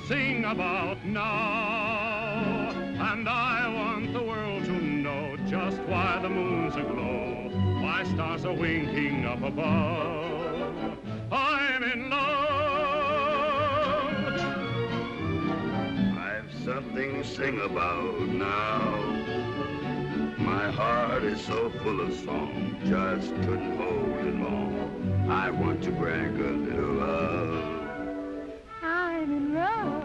sing about now. And I want the world to know just why the moon's aglow, why stars are winking up above. I'm in love. I've something to sing about now. My heart is so full of song, just couldn't hold it long. I want to brag a little love. I'm in love.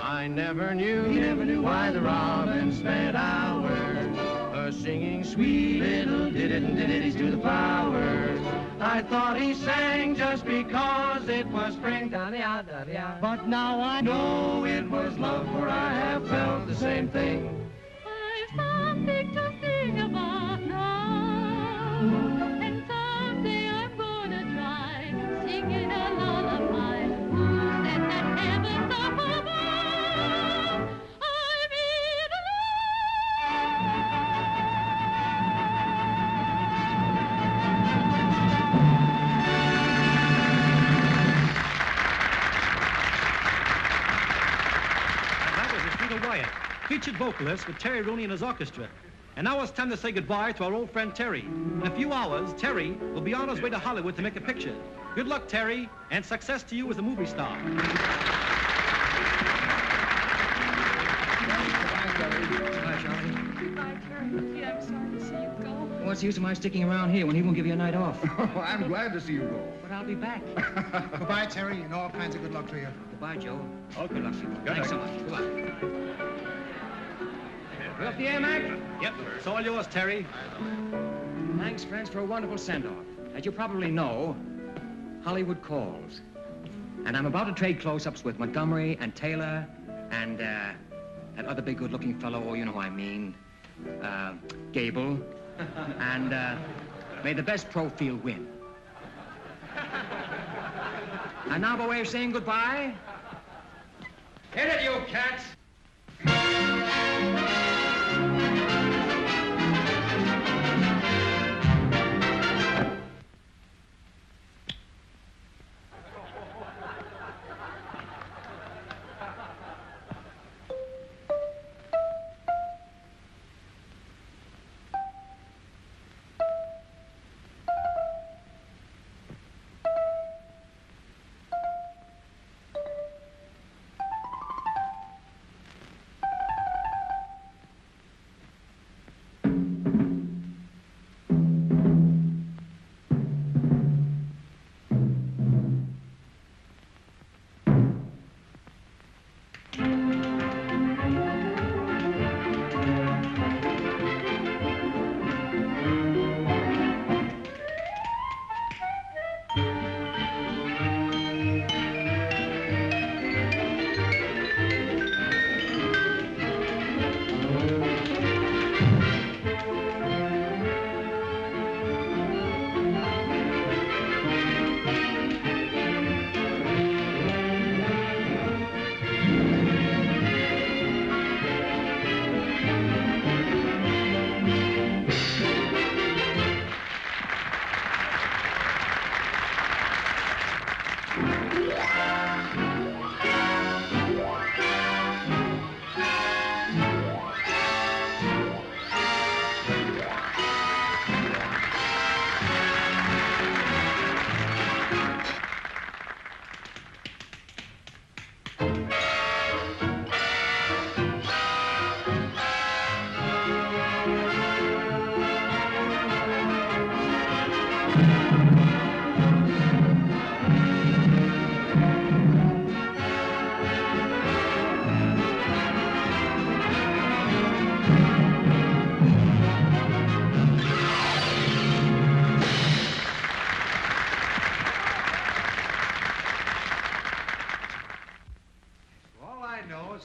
I never knew why the robin spent hours singing sweet little ditties to the flowers. I thought he sang just because it was spring, but now I know it was love, for I have felt the same thing. I've something to sing about now, and someday I'm gonna try singing a lullaby. Who said that heaven's up above? I'm in That was Rita Wyatt, featured vocalist with Terry Rooney and his orchestra. And now it's time to say goodbye to our old friend Terry. In a few hours, Terry will be on his way to Hollywood to make a picture. Good luck, Terry, and success to you as a movie star. Goodbye, Charlie. Goodbye, Terry. Gee, I'm sorry to see you go. What's the use of my sticking around here when he won't give you a night off? Oh, I'm glad to see you go. But I'll be back. Goodbye, Terry, and all kinds of good luck to you. Goodbye, Joe. Okay. Good luck to you. Thanks so much. Goodbye. We off the air, Mac? Yep, it's all yours, Terry. Thanks, friends, for a wonderful send-off. As you probably know, Hollywood calls. And I'm about to trade close-ups with Montgomery and Taylor and that other big good-looking fellow, oh, you know who I mean, Gable. And may the best pro field win. And now by way of saying goodbye, hit it, you cats!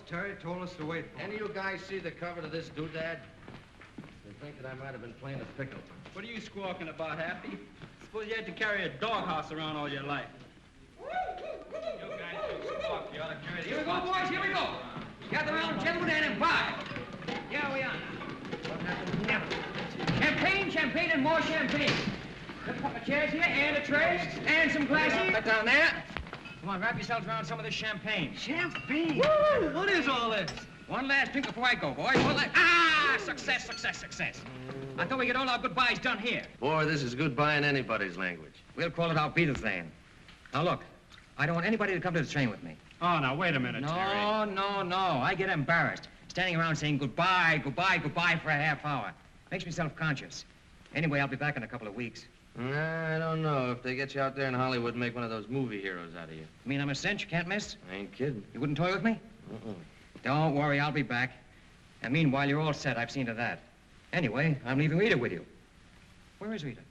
Terry told us to wait for him. Any of you guys see the cover to this doodad? They think that I might have been playing a pickle. What are you squawking about, Happy? Suppose you had to carry a doghouse around all your life. You guys don't squawk. You ought to carry Here we go, boys, here we go. Gather around, gentlemen, and imply. Yeah, we are. Champagne, and more champagne. A couple of chairs here, and a tray, and some glasses. Put down there. Come on, wrap yourselves around some of this champagne. Champagne? Woo! What is all this? One last drink before I go, boys. One last... Ah! Success, success, success. I thought we get all our goodbyes done here. Boy, this is goodbye in anybody's language. We'll call it our Beatles then. Now, look, I don't want anybody to come to the train with me. Oh, now, wait a minute, Terry. No. I get embarrassed. Standing around saying goodbye for a half hour. Makes me self-conscious. Anyway, I'll be back in a couple of weeks. I don't know. If they get you out there in Hollywood and make one of those movie heroes out of you. You mean I'm a cinch? You can't miss? I ain't kidding. You wouldn't toy with me? Don't worry, I'll be back. And meanwhile, you're all set. I've seen to that. Anyway, I'm leaving Rita with you. Where is Rita?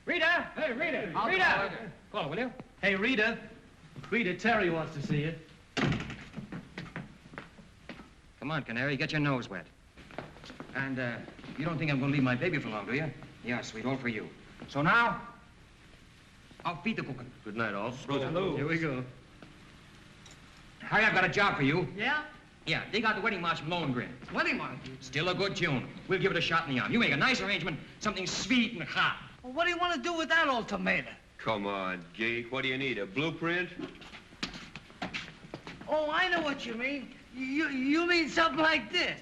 Rita! Hey, Rita! Rita! Call her, will you? Hey, Rita. Rita, Terry wants to see you. Come on, Canary, get your nose wet. And, you don't think I'm gonna leave my baby for long, do you? Yeah, sweet, all for you. So now, I'll feed the cooking. Good night, all. Hello. Here we go. Harry, I've got a job for you. Yeah? Yeah, dig out the wedding march from Lohengrin. Wedding march? Still a good tune. We'll give it a shot in the arm. You make a nice arrangement, something sweet and hot. Well, what do you want to do with that ultimatum? Come on, geek. What do you need, a blueprint? Oh, I know what you mean. You mean something like this.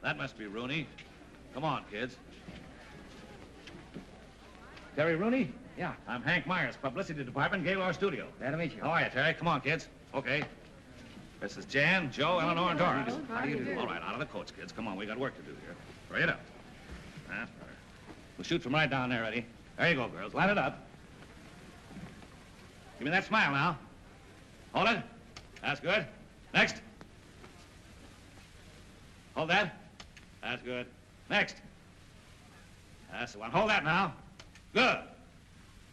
That must be Rooney. Come on, kids. Terry Rooney? Yeah. I'm Hank Myers, Publicity Department, Gaylord Studio. Glad to meet you. How are you, Terry? Come on, kids. Okay. This is Jan, Joe, Eleanor, and Doris. How do you do? All right, out of the coats, kids. Come on, we got work to do here. Hurry it up. That's better. We'll shoot from right down there, Eddie. There you go, girls. Line it up. Give me that smile now. Hold it. That's good. Next. Hold that. That's good. Next. That's the one. Hold that now. Good.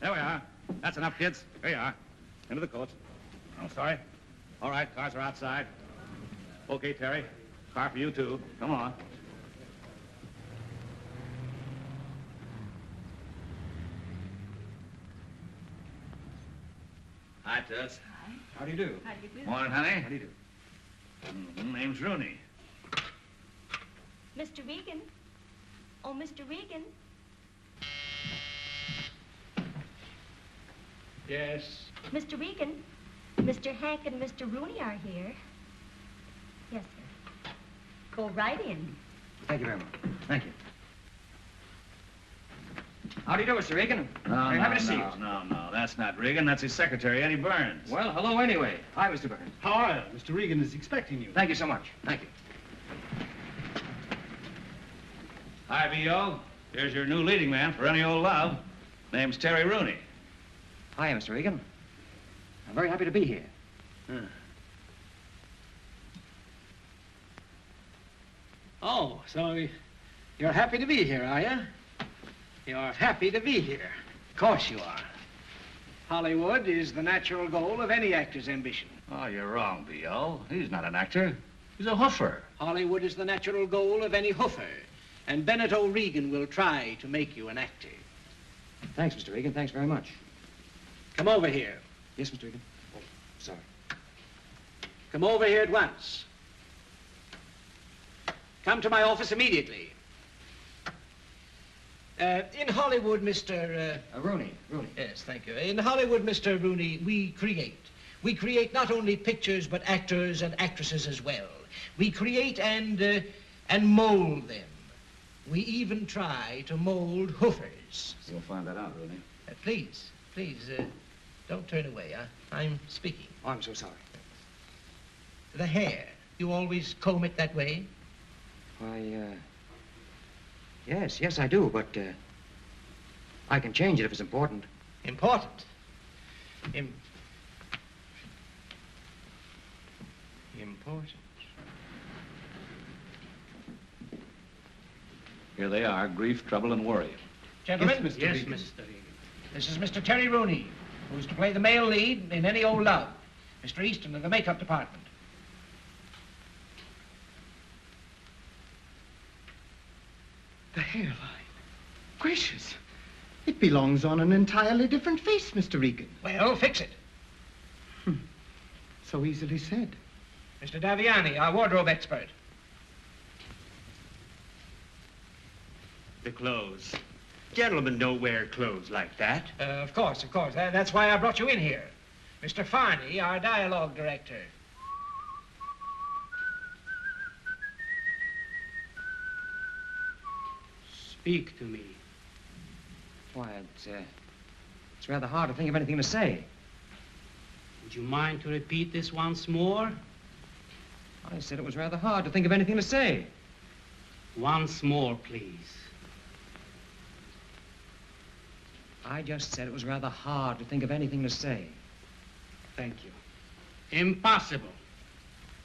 There we are. That's enough, kids. There you are. Into the coats. Oh, sorry. All right, cars are outside. Okay, Terry. Car for you, too. Come on. Hi, Toots. Hi. How do you do? How do you do? Morning, honey. How do you do? Name's Rooney. Mr. Regan. Oh, Mr. Regan. Yes. Mr. Regan, Mr. Hank and Mr. Rooney are here. Yes, sir. Go right in. Thank you very much. Thank you. How do you do, Mr. Regan? No, Very happy to see you. No. That's not Regan. That's his secretary, Eddie Burns. Well, hello anyway. Hi, Mr. Burns. How are you? Mr. Regan is expecting you. Thank you so much. Thank you. Hi, B.O. Here's your new leading man for any old love. Name's Terry Rooney. Hi, Mr. Regan. I'm very happy to be here. Oh, so you're happy to be here, are you? You're happy to be here. Of course you are. Hollywood is the natural goal of any actor's ambition. Oh, you're wrong, B.O. He's not an actor. He's a hoofer. Hollywood is the natural goal of any hoofer. And Bennett O'Regan will try to make you an actor. Thanks, Mr. Regan. Thanks very much. Come over here. Yes, Mr. Regan. Oh, sorry. Come over here at once. Come to my office immediately. In Hollywood, Mr. Rooney. Yes, thank you. In Hollywood, Mr. Rooney, we create. We create not only pictures, but actors and actresses as well. We create and mold them. We even try to mold hoofers. You'll find that out, Rooney. Please, don't turn away. I'm speaking. Oh, I'm so sorry. The hair, you always comb it that way? Why, yes, I do, but, I can change it if it's important. Important? Important. Here they are, grief, trouble, and worry. Gentlemen? Yes, Mr. Regan. Mr. Regan. This is Mr. Terry Rooney, who's to play the male lead in Any Old Love. Mr. Easton of the makeup department. The hairline. Gracious. It belongs on an entirely different face, Mr. Regan. Well, fix it. So easily said. Mr. Daviani, our wardrobe expert. The clothes. Gentlemen don't wear clothes like that. Of course. That's why I brought you in here. Mr. Farney, our dialogue director. Speak to me. Why, it's rather hard to think of anything to say. Would you mind to repeat this once more? I said it was rather hard to think of anything to say. Once more, please. I just said it was rather hard to think of anything to say. Thank you. Impossible.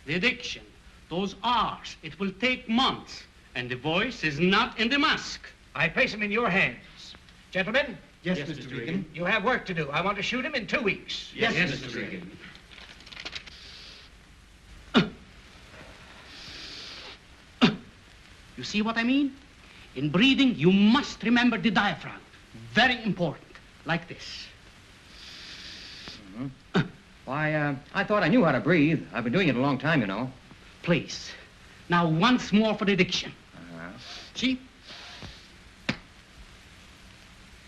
The diction, those R's, it will take months. And the voice is not in the mask. I place him in your hands. Gentlemen? Yes, Mr. Regan. You have work to do. I want to shoot him in 2 weeks. Yes, Mr. Regan. You see what I mean? In breathing, you must remember the diaphragm. Very important. Like this. Why, I thought I knew how to breathe. I've been doing it a long time, you know. Please. Now, once more for the diction. See?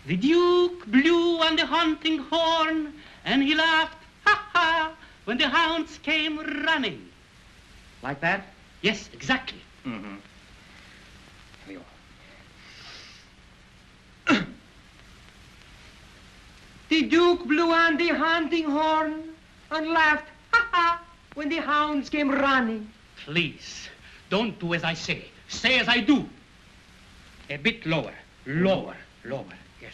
The Duke blew on the hunting horn, and he laughed, ha ha, when the hounds came running. Like that? Yes, exactly. Mm-hmm. The Duke blew on the hunting horn and laughed, ha ha, when the hounds came running. Please, don't do as I say. Say as I do. A bit lower, lower. Yes.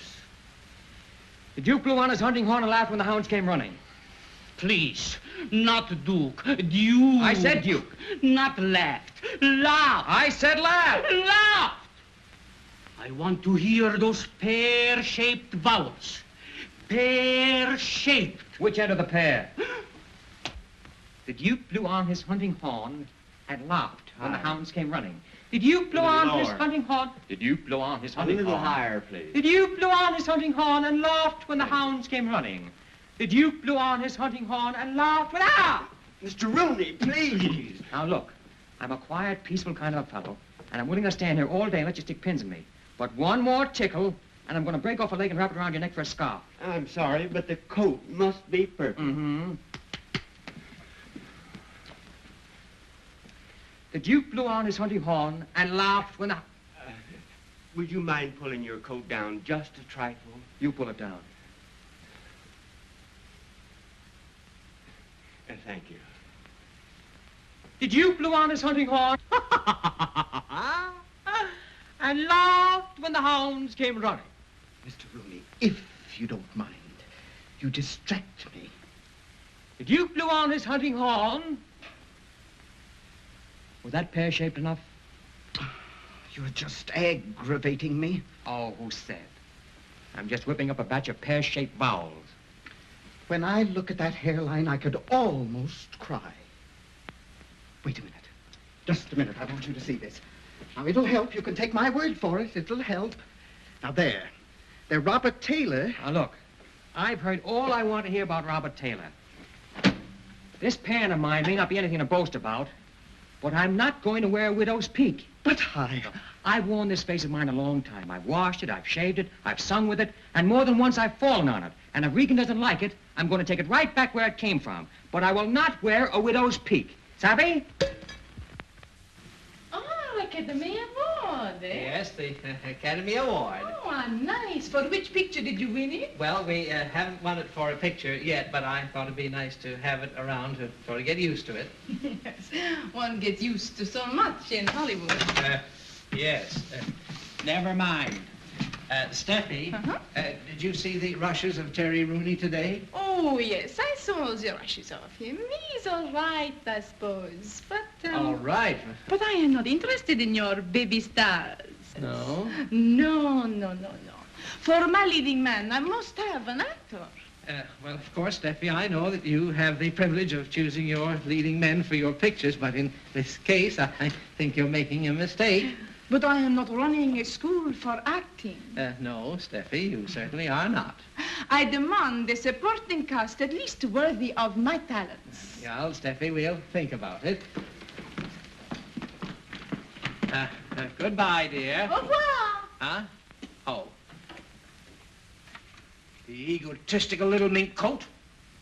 The Duke blew on his hunting horn and laughed when the hounds came running. Please, not Duke, Duke. I said Duke. Not laughed, laughed. I said laughed. Laughed. I want to hear those pear-shaped vowels. Pear-shaped. Which end of the pear? The Duke blew on his hunting horn and laughed when the hounds came running. The Duke blew on his hunting horn. The Duke blew on his hunting horn. A little higher, please. The Duke blew on his hunting horn and laughed when the hounds came running. The Duke blew on his hunting horn and laughed when... Ah! Mr. Rooney, please. Now, look, I'm a quiet, peaceful kind of a fellow, and I'm willing to stand here all day and let you stick pins in me. But one more tickle, and I'm going to break off a leg and wrap it around your neck for a scarf. I'm sorry, but the coat must be perfect. Mm-hmm. The Duke blew on his hunting horn and laughed when the... Would you mind pulling your coat down just a trifle? You pull it down. Thank you. The Duke blew on his hunting horn and laughed when the hounds came running. Mr. Rooney, if you don't mind, You distract me. The Duke blew on his hunting horn. Was that pear-shaped enough? You're just aggravating me. Oh, who said? I'm just whipping up a batch of pear-shaped vowels. When I look at that hairline, I could almost cry. Wait a minute. Just a minute. I want you to see this. Now, it'll help. You can take my word for it. It'll help. Now, there. They're Robert Taylor. Now, look. I've heard all I want to hear about Robert Taylor. This pan of mine may not be anything to boast about, but I'm not going to wear a widow's peak. But I've worn this face of mine a long time. I've washed it, I've shaved it, I've sung with it, and more than once I've fallen on it. And if Regan doesn't like it, I'm going to take it right back where it came from. But I will not wear a widow's peak. Savvy? Oh, Academy Award, eh? Yes, the Academy Award. Oh, nice. For which picture did you win it? Well, we haven't won it for a picture yet, but I thought it'd be nice to have it around to sort of get used to it. Yes, one gets used to so much in Hollywood. Yes. Never mind. Steffi, did you see the rushes of Terry Rooney today? Oh, yes, I saw the rushes of him. He's all right, I suppose. But, All right. But I am not interested in your baby stars. No? No. For my leading man, I must have an actor. Well, of course, Steffi, I know that you have the privilege of choosing your leading men for your pictures, but in this case, I think you're making a mistake. But I am not running a school for acting. No, Steffi, you certainly are not. I demand a supporting cast at least worthy of my talents. Well, Steffi, we'll think about it. Goodbye, dear. Au revoir. Huh? Oh. The egotistical little mink coat.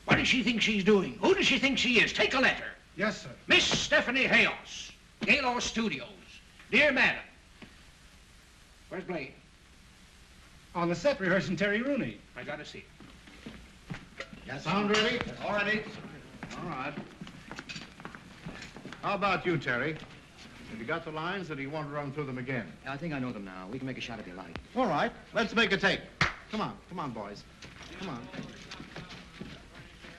What does she think she's doing? Who does she think she is? Take a letter. Yes, sir. Miss Stephanie Hayos, Gaylord Studios. Dear Madam. Where's Blaine? On the set rehearsing Terry Rooney. I gotta see. Sound ready? All ready. All right. How about you, Terry? Have you got the lines, or do you want to run through them again? I think I know them now. We can make a shot if you like. All right. Let's make a take. Come on, boys. Come on.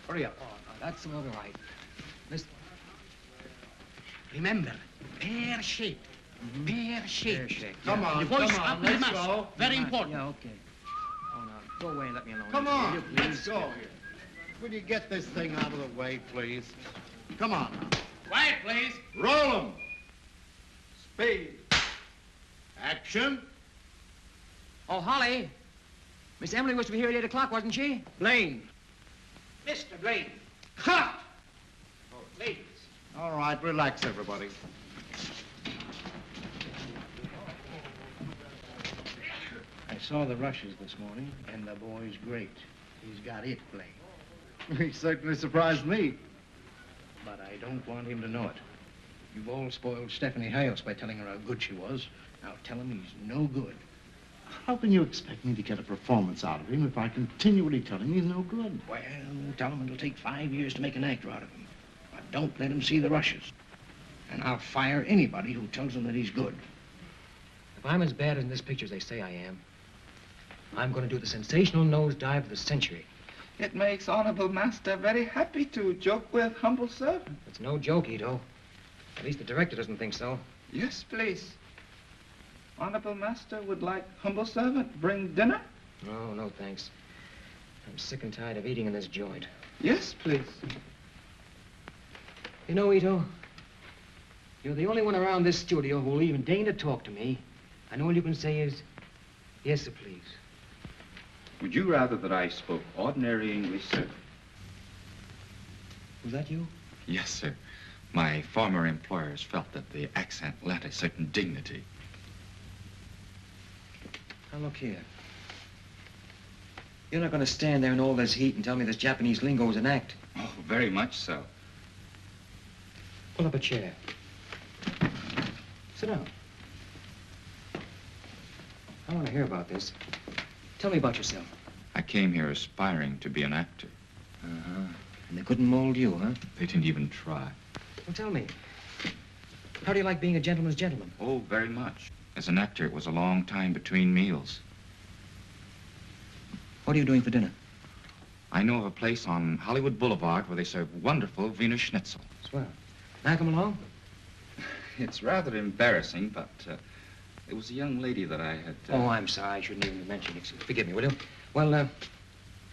Hurry up. Oh, no, that's all right. Listen. Remember, pear-shaped. Pear-shaped. Pear-shaped. Come yeah. on, The voice come on, up in the let's mask. go. Very important. Yeah, okay. Oh, no. Go away and let me alone. Come Will on, you, please? let's go here. Will you get this thing out of the way, please? Come on now. Quiet, please. Roll 'em. Speed. Action. Oh, Holly. Miss Emily was to be here at 8 o'clock, wasn't she? Blaine. Mr. Blaine. Cut! Oh, ladies. All right, relax, everybody. I saw the rushes this morning, and the boy's great. He's got it, Blaine. He certainly surprised me. But I don't want him to know it. You've all spoiled Stephanie Hayos by telling her how good she was. Now tell him he's no good. How can you expect me to get a performance out of him if I continually tell him he's no good? Well, tell him it'll take 5 years to make an actor out of him. But don't let him see the rushes. And I'll fire anybody who tells him that he's good. If I'm as bad in this picture as they say I am, I'm going to do the sensational nosedive of the century. It makes Honorable Master very happy to joke with humble servant. It's no joke, Ito. At least the director doesn't think so. Yes, please. Honorable Master would like humble servant bring dinner? No, thanks. I'm sick and tired of eating in this joint. Yes, please. You know, Ito, you're the only one around this studio who will even deign to talk to me. And all you can say is, yes, sir, please. Would you rather that I spoke ordinary English, sir? Was that you? Yes, sir. My former employers felt that the accent lent a certain dignity. Now, look here. You're not going to stand there in all this heat and tell me this Japanese lingo is an act. Oh, very much so. Pull up a chair. Sit down. I want to hear about this. Tell me about yourself. I came here aspiring to be an actor. Uh-huh. And they couldn't mold you, huh? They didn't even try. Well, tell me. How do you like being a gentleman's gentleman? Oh, very much. As an actor, it was a long time between meals. What are you doing for dinner? I know of a place on Hollywood Boulevard where they serve wonderful Wiener Schnitzel. Swell. May I come along? It's rather embarrassing, but it was a young lady that I had... Oh, I'm sorry. I shouldn't even mention it. Forgive me, will you? Well,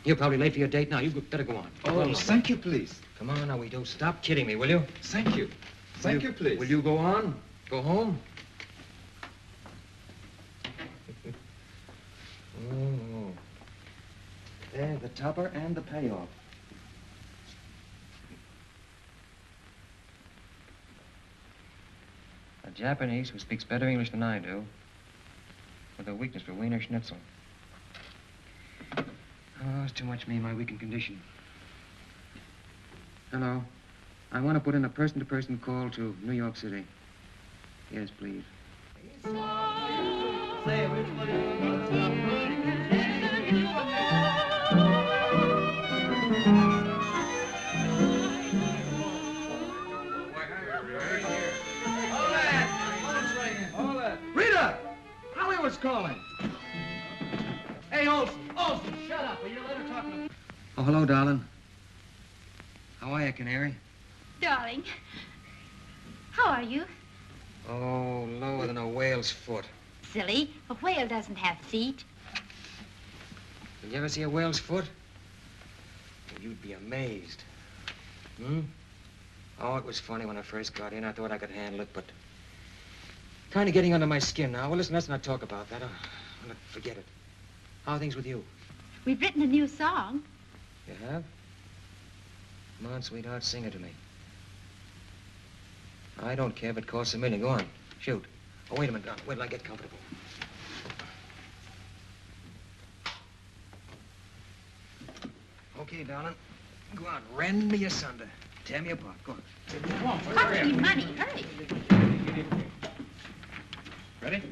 you're probably late for your date now. You better go on. Oh, well, thank you, please. Come on, now, Guido. Stop kidding me, will you? Thank you. Thank you, please. Will you go on? Go home? Oh. There's the topper and the payoff. A Japanese who speaks better English than I do, with a weakness for Wiener Schnitzel. Oh, it's too much me and my weakened condition. Hello. I want to put in a person-to-person call to New York City. Yes, please. Rita! Holly was calling. Hey, Olson, shut up. Will you let her talk to me? Oh, hello, darling. How are you, Canary? Darling, how are you? Oh, lower than a whale's foot. Silly, a whale doesn't have feet. Did you ever see a whale's foot? Well, you'd be amazed. Hmm? Oh, it was funny when I first got in. I thought I could handle it, but kind of getting under my skin now. Well, listen, let's not talk about that. Forget it. How are things with you? We've written a new song. You have? Come on, sweetheart, sing it to me. I don't care if it costs $1 million. Go on, shoot. Oh, wait a minute, darling. Wait till I get comfortable. Okay, darling. Go on, rend me asunder. Tear me apart. Go on. Come on, Hurry, money, hurry. Ready?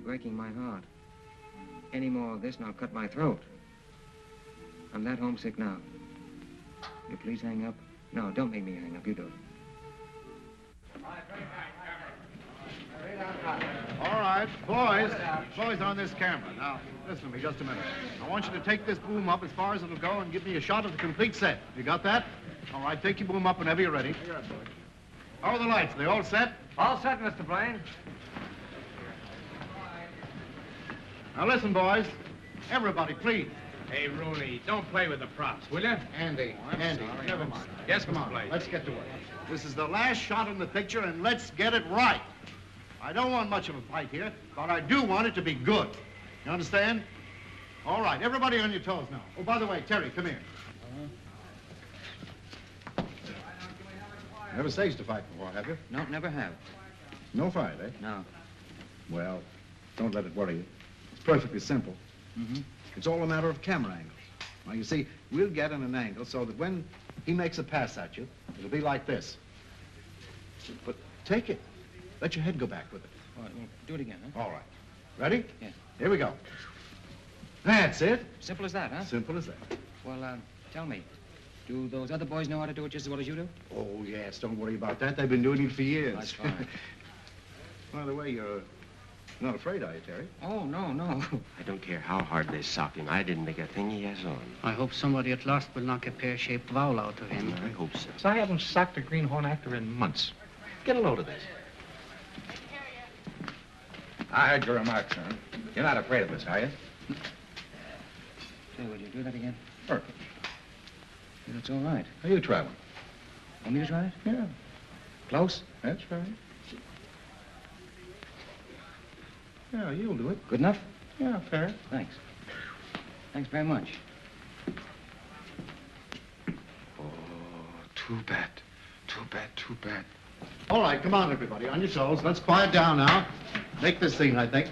Breaking my heart. any more of this and I'll cut my throat. I'm that homesick now. You please hang up? No, don't make me hang up. You do it. All right, boys on this camera. Now, listen to me just a minute. I want you to take this boom up as far as it'll go and give me a shot of the complete set. You got that? All right, take your boom up whenever you're ready. How are the lights? Are they all set? All set, Mr. Blaine. Now listen, boys. Everybody, please. Hey, Rooney, don't play with the props, will you? Andy, never mind. Yes, Come Mr. on, Blaine. let's get to work. This is the last shot in the picture, and let's get it right. I don't want much of a fight here, but I do want it to be good. You understand? All right, everybody on your toes now. Oh, by the way, Terry, come here. Never staged a fight before, have you? No, never have. No fight, eh? No. Well, don't let it worry you. It's perfectly simple. Mm-hmm. It's all a matter of camera angles. Now, you see, we'll get in an angle so that when he makes a pass at you, it'll be like this. But take it. Let your head go back with it. All right, well, do it again, huh? All right. Ready? Yeah. Here we go. That's it. Simple as that, huh? Simple as that. Well, tell me, do those other boys know how to do it just as well as you do? Oh, yes. Don't worry about that. They've been doing it for years. That's fine. By the way, you're not afraid, are you, Terry? Oh, no. I don't care how hard they sock him. I didn't make a thing he has on. I hope somebody at last will knock a pear-shaped vowel out of him. I hope so. So I haven't socked a greenhorn actor in months. Get a load of this. I heard your remarks, sir. You're not afraid of this, are you? Say, will you do that again? Perfect. Yeah, that's all right. Are you traveling? Want me to try it? Yeah. Close? That's right. Yeah, you'll do it. Good enough? Yeah, fair. Thanks. Thanks very much. Oh, too bad. Too bad. All right, come on, everybody. On your toes. Let's quiet down now. Make this scene, I think.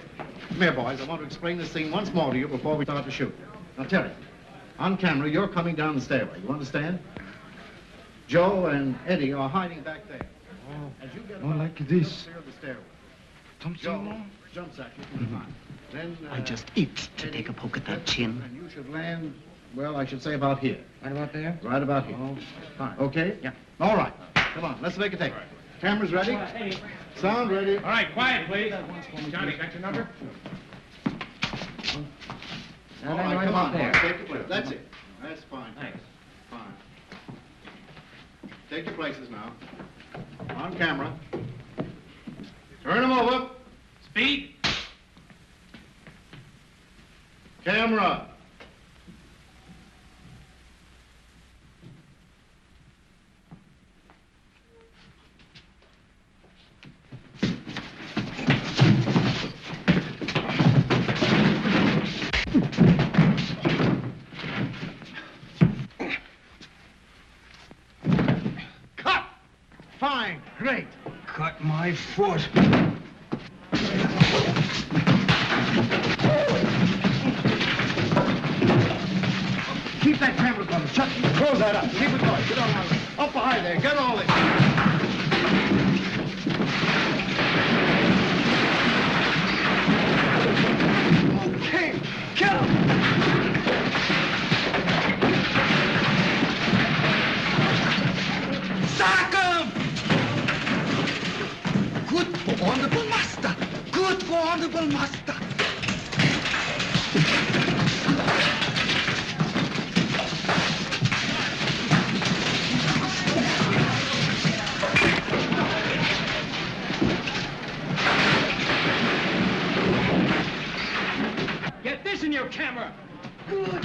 Come here, boys. I want to explain this scene once more to you before we start to shoot. Now, Terry, on camera, you're coming down the stairway. You understand? Joe and Eddie are hiding back there. As you get like this. Clear the stairway. Joe jumps at you from behind. Then, I just itch to take a poke at that chin. And you should land, well, I should say about here. Right about there? Right about here. Oh, fine. Okay? Yeah. All right. Come on, let's make a take. Cameras ready? Sound ready? All right, quiet, please. Johnny, got your number? All right, come on. Take your place. That's it. That's fine. Thanks. Fine. Take your places now. On camera. Turn them over. Speed. Camera. Cut! Fine. Great. Cut my foot. Keep that camera going. Chuck, close that up. Keep it going. Get on now. Up behind there. Get all this. Okay, kill him! Sack him! Good for honorable master. Good for honorable master. Get this in your camera. Good.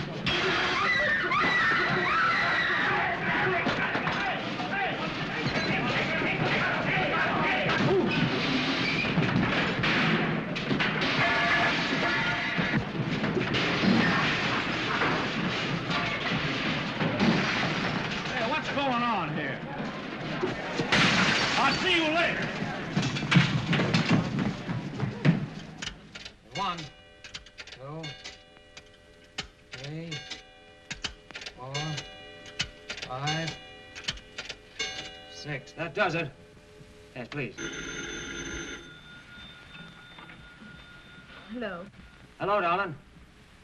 Hey, what's going on here? I'll see you later. 1, 2, 3, 4, 5, 6. That does it. Yes, please. Hello. Hello, darling.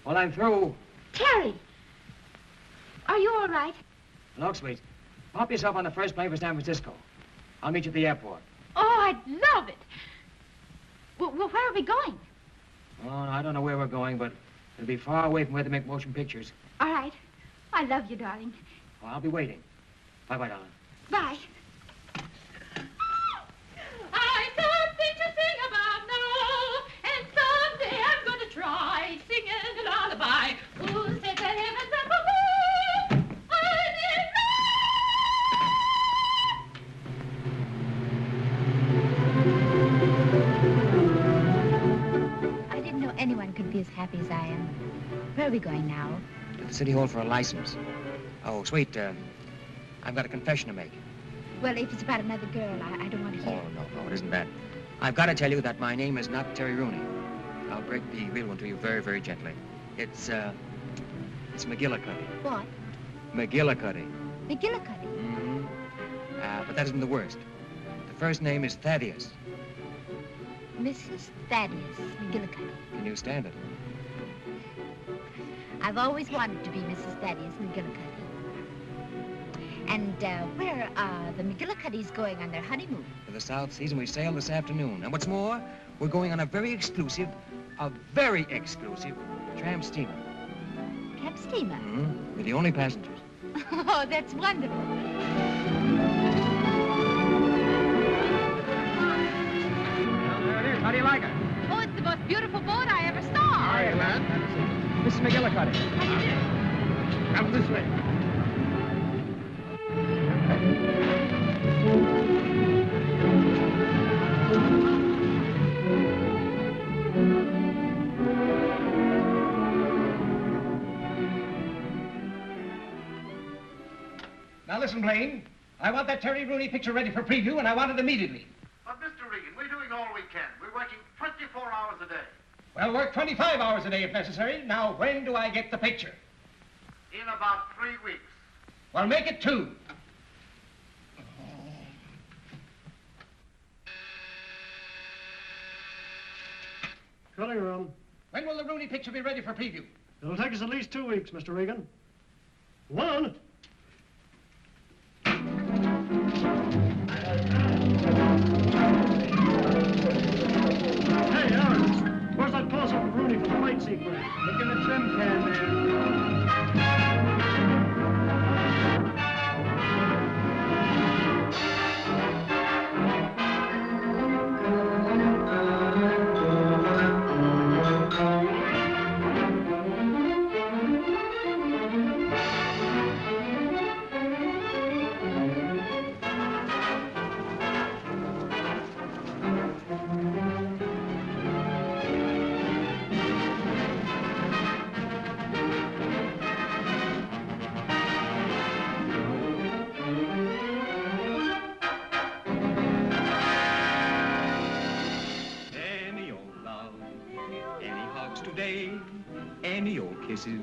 Well, I'm through. Terry! Are you all right? Look, sweet. Pop yourself on the first plane for San Francisco. I'll meet you at the airport. Oh, I'd love it. Well, where are we going? Oh, I don't know where we're going, but it'll be far away from where they make motion pictures. All right. I love you, darling. Well, I'll be waiting. Bye-bye, darling. Bye. I something to sing about now, and someday I'm going to try singing a lullaby. Who said the heavens up above? I didn't know anyone could be as happy as I am. Where are we going now? To the City Hall for a license. Oh, sweet, I've got a confession to make. Well, if it's about another girl, I don't want to hear. Oh, no, it isn't that. I've got to tell you that my name is not Terry Rooney. I'll break the real one to you very, very gently. It's McGillicuddy. What? McGillicuddy. McGillicuddy? Mm-hmm. But that isn't the worst. The first name is Thaddeus. Mrs. Thaddeus McGillicuddy. Can you stand it? I've always wanted to be Mrs. Thaddeus McGillicuddy. And where are the McGillicuddys going on their honeymoon? To the South Seas, and we sail this afternoon. And what's more, we're going on a very exclusive tramp steamer. Tramp steamer? Mm-hmm. We're the only passengers. Oh, that's wonderful. There it is. How do you like it? Oh, it's the most beautiful boat I ever saw. Hi, lad. Mrs. McGillicuddy. Come this way. Now listen, Blaine. I want that Terry Rooney picture ready for preview, and I want it immediately. But, Mr. Regan, we're doing all we can. We're working 24 hours a day. Well, work 25 hours a day if necessary. Now, when do I get the picture? In about 3 weeks. Well, make it 2. Cutting room. When will the Rooney picture be ready for preview? It'll take us at least 2 weeks, Mr. Regan. 1. Hey, Aaron, where's that close-up of Rooney for the fight sequence? Look in the trim can there. Any old kisses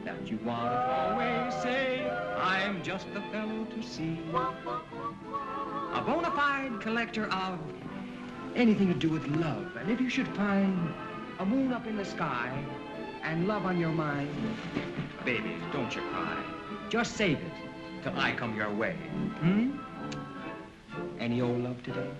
that you want to always say, I'm just the fellow to see. A bona fide collector of anything to do with love. And if you should find a moon up in the sky and love on your mind, baby, don't you cry. Just save it till I come your way. Any old love today?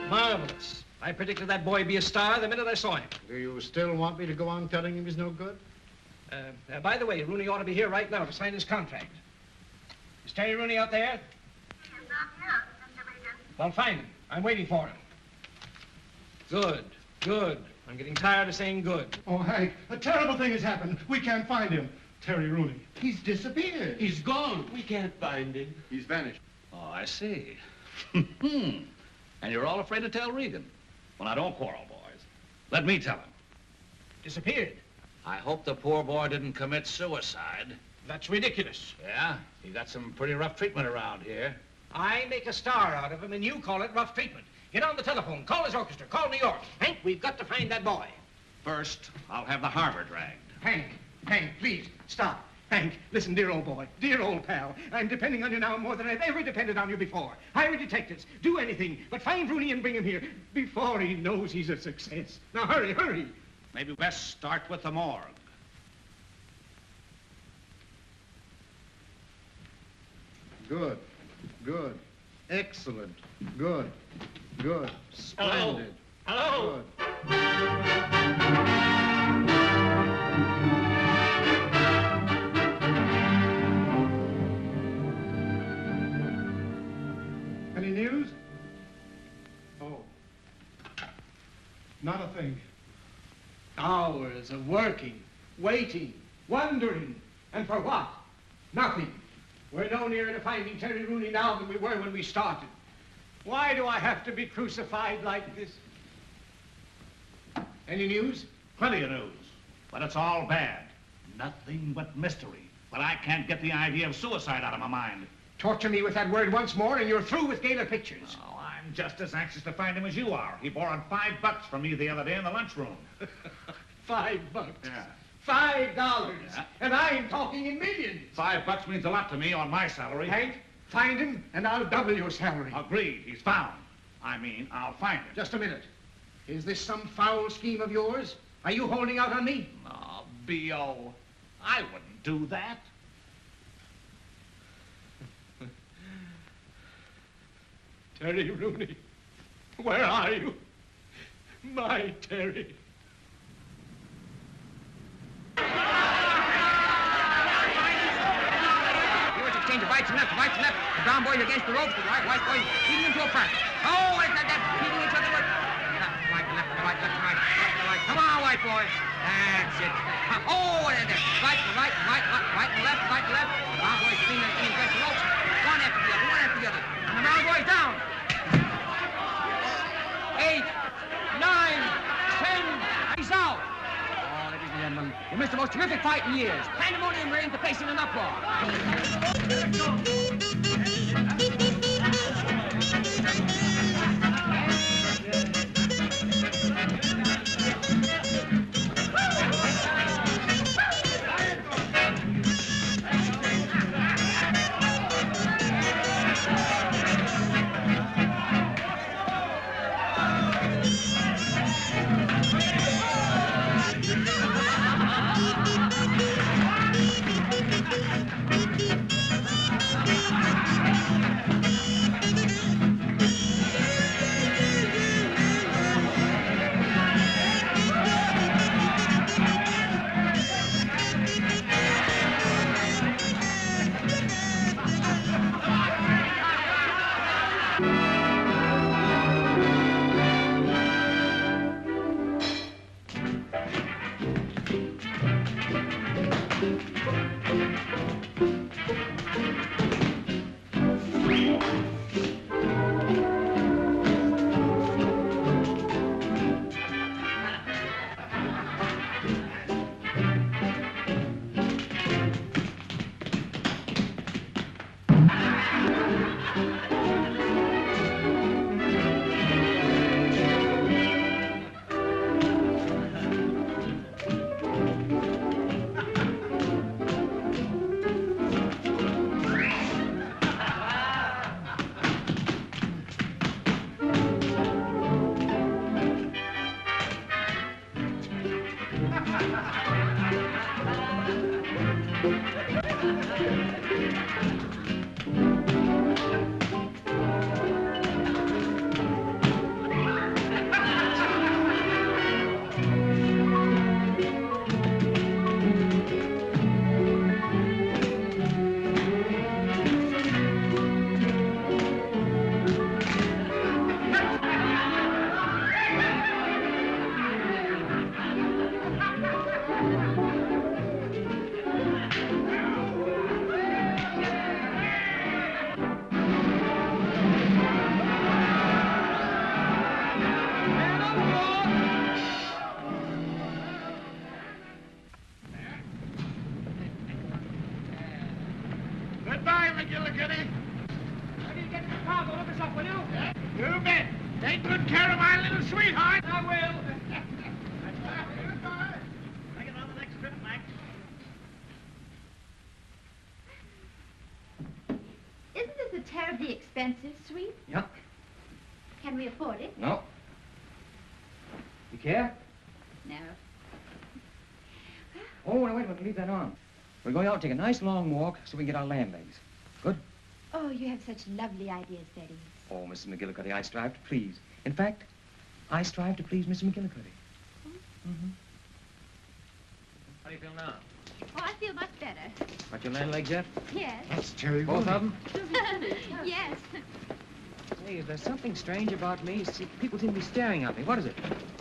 Marvelous. I predicted that boy be a star the minute I saw him. Do you still want me to go on telling him he's no good? By the way, Rooney ought to be here right now to sign his contract. Is Terry Rooney out there? He is not here, Mr. Regan. Well, find him. I'm waiting for him. Good, good. I'm getting tired of saying good. Oh, Hank, a terrible thing has happened. We can't find him. Terry Rooney. He's disappeared. He's gone. We can't find him. He's vanished. Oh, I see. And you're all afraid to tell Regan. Well, now, don't quarrel, boys. Let me tell him. Disappeared? I hope the poor boy didn't commit suicide. That's ridiculous. Yeah? He got some pretty rough treatment around here. I make a star out of him, and you call it rough treatment. Get on the telephone. Call his orchestra. Call New York. Hank, we've got to find that boy. First, I'll have the harbor dragged. Hank, please, stop. Hank, listen, dear old boy, dear old pal. I'm depending on you now more than I've ever depended on you before. Hire detectives. Do anything, but find Rooney and bring him here before he knows he's a success. Now, hurry, hurry. Maybe best start with the morgue. Good. Good. Excellent. Good. Good. Splendid. Hello. Good. Any news? Oh. Not a thing. Hours of working, waiting, wondering, and for what? Nothing. We're no nearer to finding Terry Rooney now than we were when we started. Why do I have to be crucified like this? Any news? Plenty of news, but it's all bad. Nothing but mystery. But I can't get the idea of suicide out of my mind. Torture me with that word once more and you're through with Gaylor Pictures. Oh, I'm just as anxious to find him as you are. He borrowed $5 from me the other day in the lunchroom. $5. Yeah. $5. Yeah. And I'm talking in millions. $5 means a lot to me on my salary. Hank, find him and I'll double your salary. Agreed. He's found. I mean, I'll find him. Just a minute. Is this some foul scheme of yours? Are you holding out on me? Oh, B.O., I wouldn't do that. Terry Rooney, where are you? My Terry. Yours exchange of rights and left, rights and left. The brown boys against the ropes, the white boys feeding into a front. Oh, it's that feeding each other. Right to left, right, left to right, left to right. Come on, white boy. That's it. Oh, and there. Right to right, right to left, right to left. The brown boys feeding against the ropes. One after the other, one after the other. And the brown boys down. 8, 9, 10, he's out. Oh, ladies and gentlemen, we missed the most terrific fight in years. Pandemonium reigns, the place in an uproar. Goodbye, McGillicuddy. How do you get to Chicago? Look us up, will you? You bet. Take good care of my little sweetheart. I will. Goodbye. Make it on the next trip, Mac. Isn't this a terribly expensive suite? Yep. Can we afford it? No. You care? No. Oh, no, wait a minute. Leave that on. We're going out to take a nice long walk so we can get our land legs. Good? Oh, you have such lovely ideas, Thaddeus. Oh, Mrs. McGillicuddy, I strive to please. In fact, I strive to please Mrs. McGillicuddy. Mm-hmm. How do you feel now? Oh, I feel much better. Got your land legs yet? Yes. That's Terry. Both of them? Yes. Hey, there's something strange about me. See, people seem to be staring at me. What is it?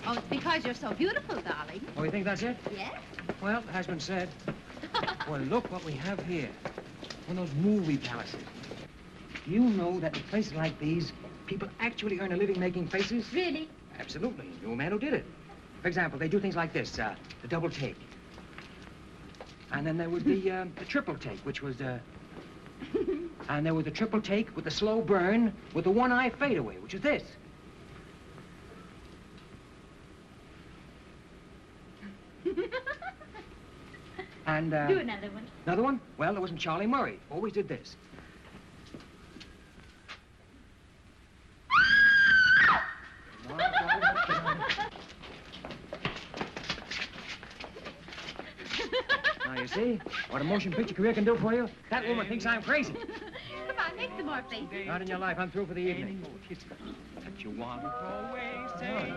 Oh, it's because you're so beautiful, darling. Oh, you think that's it? Yes. Well, it has been said. Well, look what we have here. One of those movie palaces. Do you know that in places like these, people actually earn a living making faces? Really? Absolutely. You know a man who did it. For example, they do things like this, the double take. And then there was the triple take, which was, and there was the triple take with the slow burn with the one-eye fadeaway, which is this. And, Do another one. Another one? Well, there wasn't Charlie Murray. Always did this. Now, you see what a motion picture career can do for you? That woman thinks I'm crazy. Come on, make some more faces. Not in your life. I'm through for the evening. That you want always say,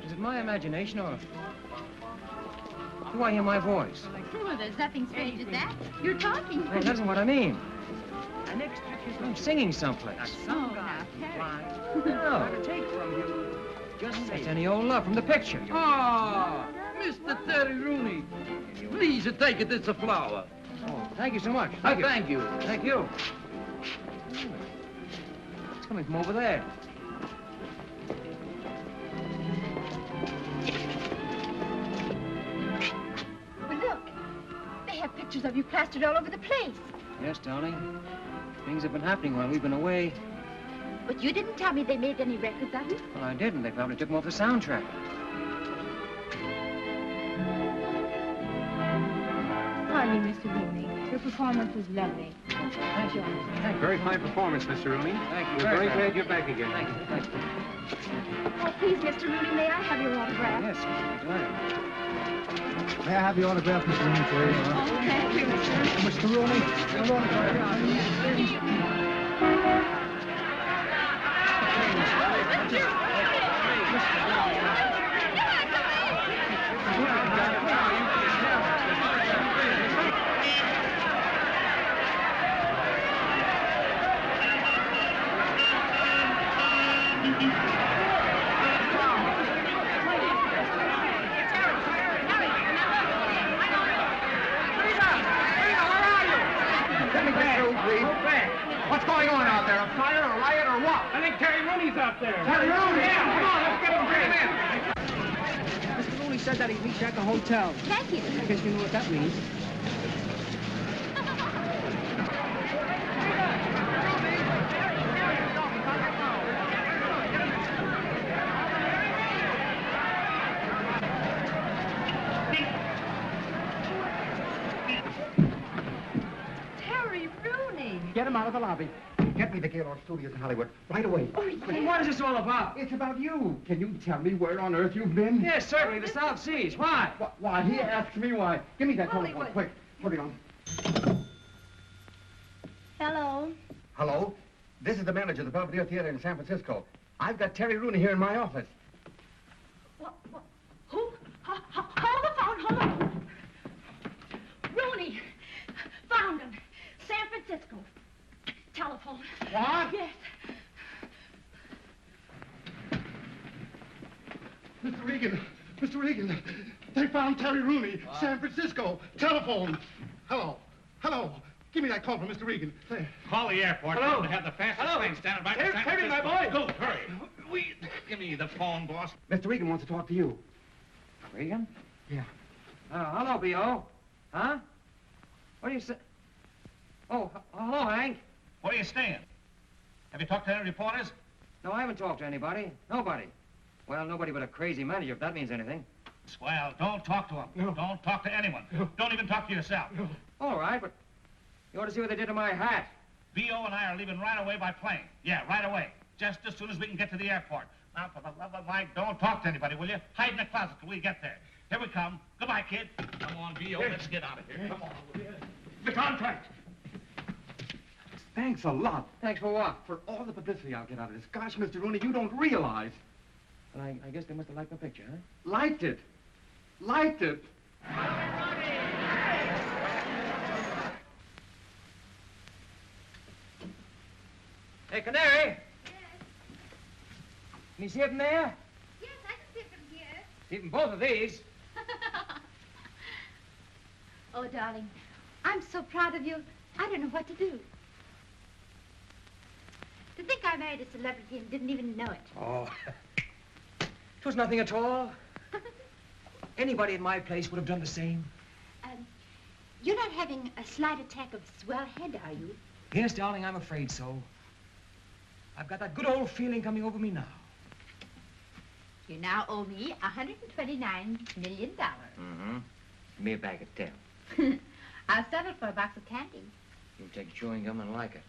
is it my imagination, or do I hear my voice? Well, there's nothing strange in that. You're talking. Well, that isn't what I mean. I'm singing someplace. Oh, now, Terry. No. Take from you. Just say any old love from the picture. Oh, Mr. Terry Rooney. Please take it. It's a flower. Oh, thank you so much. Thank you. Thank you. It's coming from over there. Well, look. They have pictures of you plastered all over the place. Yes, darling. Things have been happening while we've been away. But you didn't tell me they made any records of you. Well, I didn't. They probably took them off the soundtrack. Pardon me, Mr. Rooney. Your performance was lovely. Thank you. Very fine performance, Mr. Rooney. Thank you. We're very fine. glad you're back again. Thank you. Thank you. Oh, please, Mr. Rooney, may I have your autograph? Yes, glad. May I have the autograph, Mr. Rooney, please? Oh, thank you, Mr. Rooney, your autograph. What's going on out there? A fire, a riot, or what? I think Terry Rooney's out there. Terry Rooney? Yeah, come on, let's get him Mr. Rooney said that he'd meet you at the hotel. Thank you. I guess you know what that means. Terry Rooney. Get him out of the lobby. Get me the Gaylord Studios in Hollywood right away. What is this all about? It's about you. Can you tell me where on earth you've been? Yes, certainly, the South Seas. Why? Why? He asked me why. Give me that telephone, quick. Put it on. Hello. Hello? This is the manager of the Belvedere Theater in San Francisco. I've got Terry Rooney here in my office. What? Who? Hold the phone, hold on. Rooney. Found him. San Francisco. Telephone. What? Yes. Mr. Regan, they found Terry Rooney, San Francisco. Telephone. Hello. Give me that call from Mr. Regan. There. Call the airport. Hello. To have the fastest plane standing by. Here's Terry, my boy. Go, hurry. Give me the phone, boss. Mr. Regan wants to talk to you. Regan? Yeah. Hello, B.O. Huh? What do you say? Oh, hello, Hank. Where are you staying? Have you talked to any reporters? No, I haven't talked to anybody. Nobody. Well, nobody but a crazy manager, if that means anything. Well, don't talk to him. No. Don't talk to anyone. No. Don't even talk to yourself. No. All right, but you ought to see what they did to my hat. B.O. and I are leaving right away by plane. Yeah, right away. Just as soon as we can get to the airport. Now, for the love of Mike, don't talk to anybody, will you? Hide in the closet till we get there. Here we come. Goodbye, kid. Come on, B.O., let's get out of here. Come on, will you? The contract. Thanks a lot. Thanks for what? For all the publicity I'll get out of this. Gosh, Mr. Rooney, you don't realize. Well, I guess they must have liked the picture, huh? Liked it. Liked it. Hey, Canary. Yes. Can you see it from there? Yes, I can see it from here. See it from both of these. Oh, darling, I'm so proud of you. I don't know what to do. To think I married a celebrity and didn't even know it. Oh, it was nothing at all. Anybody in my place would have done the same. You're not having a slight attack of swell head, are you? Yes, darling, I'm afraid so. I've got that good old feeling coming over me now. You now owe me $129 million. Mm-hmm. Give me a bag of 10. I'll settle for a box of candy. You'll take chewing gum and like it.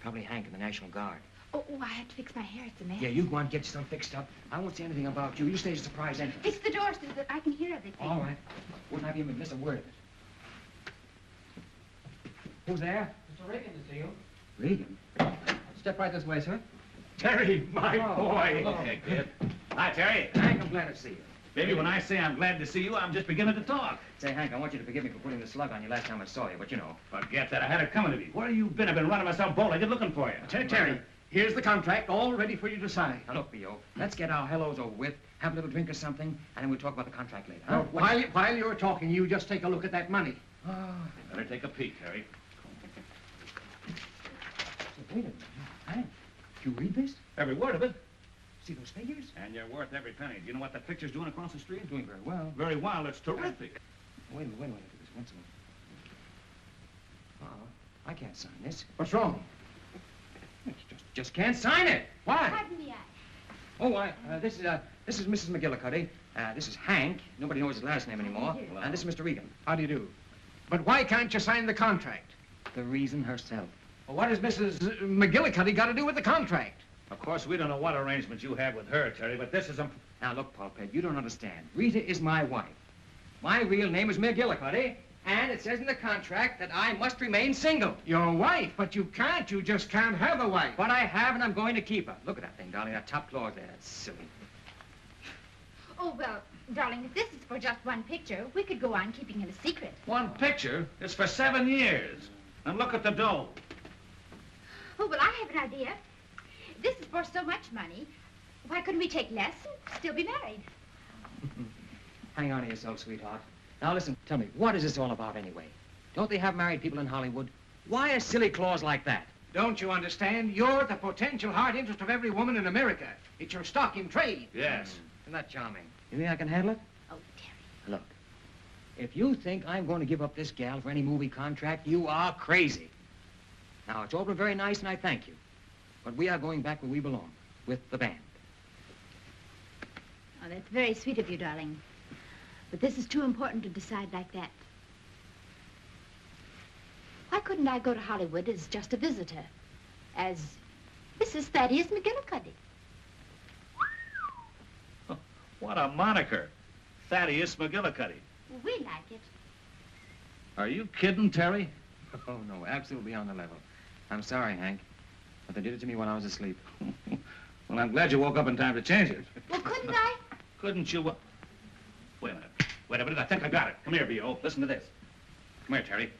Probably Hank in the National Guard. Oh, I have to fix my hair. It's a mess. Yeah, you go on, get yourself fixed up. I won't say anything about you. You stay as a surprise entrance. Fix the door so that I can hear everything. All right. Wouldn't have you miss a word of it. Who's there? Mr. Reagan to see you. Regan? Step right this way, sir. Terry, my boy. Okay, kid. Hi, Terry. Hank, I'm glad to see you. Baby, when I say I'm glad to see you, I'm just beginning to talk. Say, Hank, I want you to forgive me for putting the slug on you last time I saw you, but you know. Forget that. I had it coming to me. Where you been? I've been running myself bow-legged looking for you. Terry, here's the contract, all ready for you to sign. Now, look, B.O., let's get our hellos over with, have a little drink or something, and then we'll talk about the contract later. No, while you're talking, you just take a look at that money. Oh. Better take a peek, Terry. Wait a minute. Hank, did you read this? Every word of it. See those figures? And you're worth every penny. Do you know what that picture's doing across the street? Doing very well. Very well. It's terrific. Wait a minute. Look at this once more. I can't sign this. What's wrong? Just can't sign it. Why? Pardon me, This is Mrs. McGillicuddy. This is Hank. Nobody knows his last name anymore. And this is Mr. Regan. How do you do? But why can't you sign the contract? The reason herself. Well, what has Mrs. McGillicuddy got to do with the contract? Of course, we don't know what arrangements you have with her, Terry, but this is a... Now, look, Pulpit, you don't understand. Rita is my wife. My real name is McGillicuddy, and it says in the contract that I must remain single. Your wife? But you can't. You just can't have a wife. But I have, and I'm going to keep her. Look at that thing, darling, that top clause there. That's silly. Oh, well, darling, if this is for just one picture, we could go on keeping it a secret. One picture? It's for 7 years. And look at the dough. Oh, well, I have an idea. This is for so much money. Why couldn't we take less and still be married? Hang on to yourself, sweetheart. Now, listen, tell me, what is this all about anyway? Don't they have married people in Hollywood? Why a silly clause like that? Don't you understand? You're the potential heart interest of every woman in America. It's your stock in trade. Yes. Isn't that charming? You think I can handle it? Oh, Terry. Look, if you think I'm going to give up this gal for any movie contract, you are crazy. Now, it's all been very nice, and I thank you. But we are going back where we belong, with the band. Oh, that's very sweet of you, darling. But this is too important to decide like that. Why couldn't I go to Hollywood as just a visitor? As Mrs. Thaddeus McGillicuddy? What a moniker. Thaddeus McGillicuddy. Well, we like it. Are you kidding, Terry? Oh, no, absolutely on the level. I'm sorry, Hank, but they did it to me when I was asleep. Well, I'm glad you woke up in time to change it. Well, couldn't I? Couldn't you? Wait a minute. Wait a minute. I think I got it. Come here, B.O. Listen to this. Come here, Terry.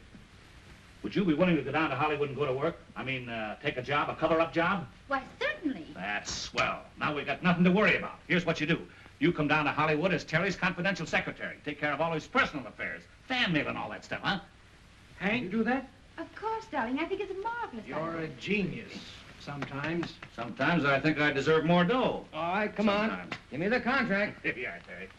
Would you be willing to go down to Hollywood and go to work? I mean, take a job, a cover-up job? Why, certainly. That's swell. Now we've got nothing to worry about. Here's what you do. You come down to Hollywood as Terry's confidential secretary. Take care of all his personal affairs. Fan mail and all that stuff, huh? Hank? You do that? Of course, darling. I think it's a marvelous You're a genius. Sometimes. Sometimes I think I deserve more dough. All right, come on. Give me the contract. Here you are, Terry.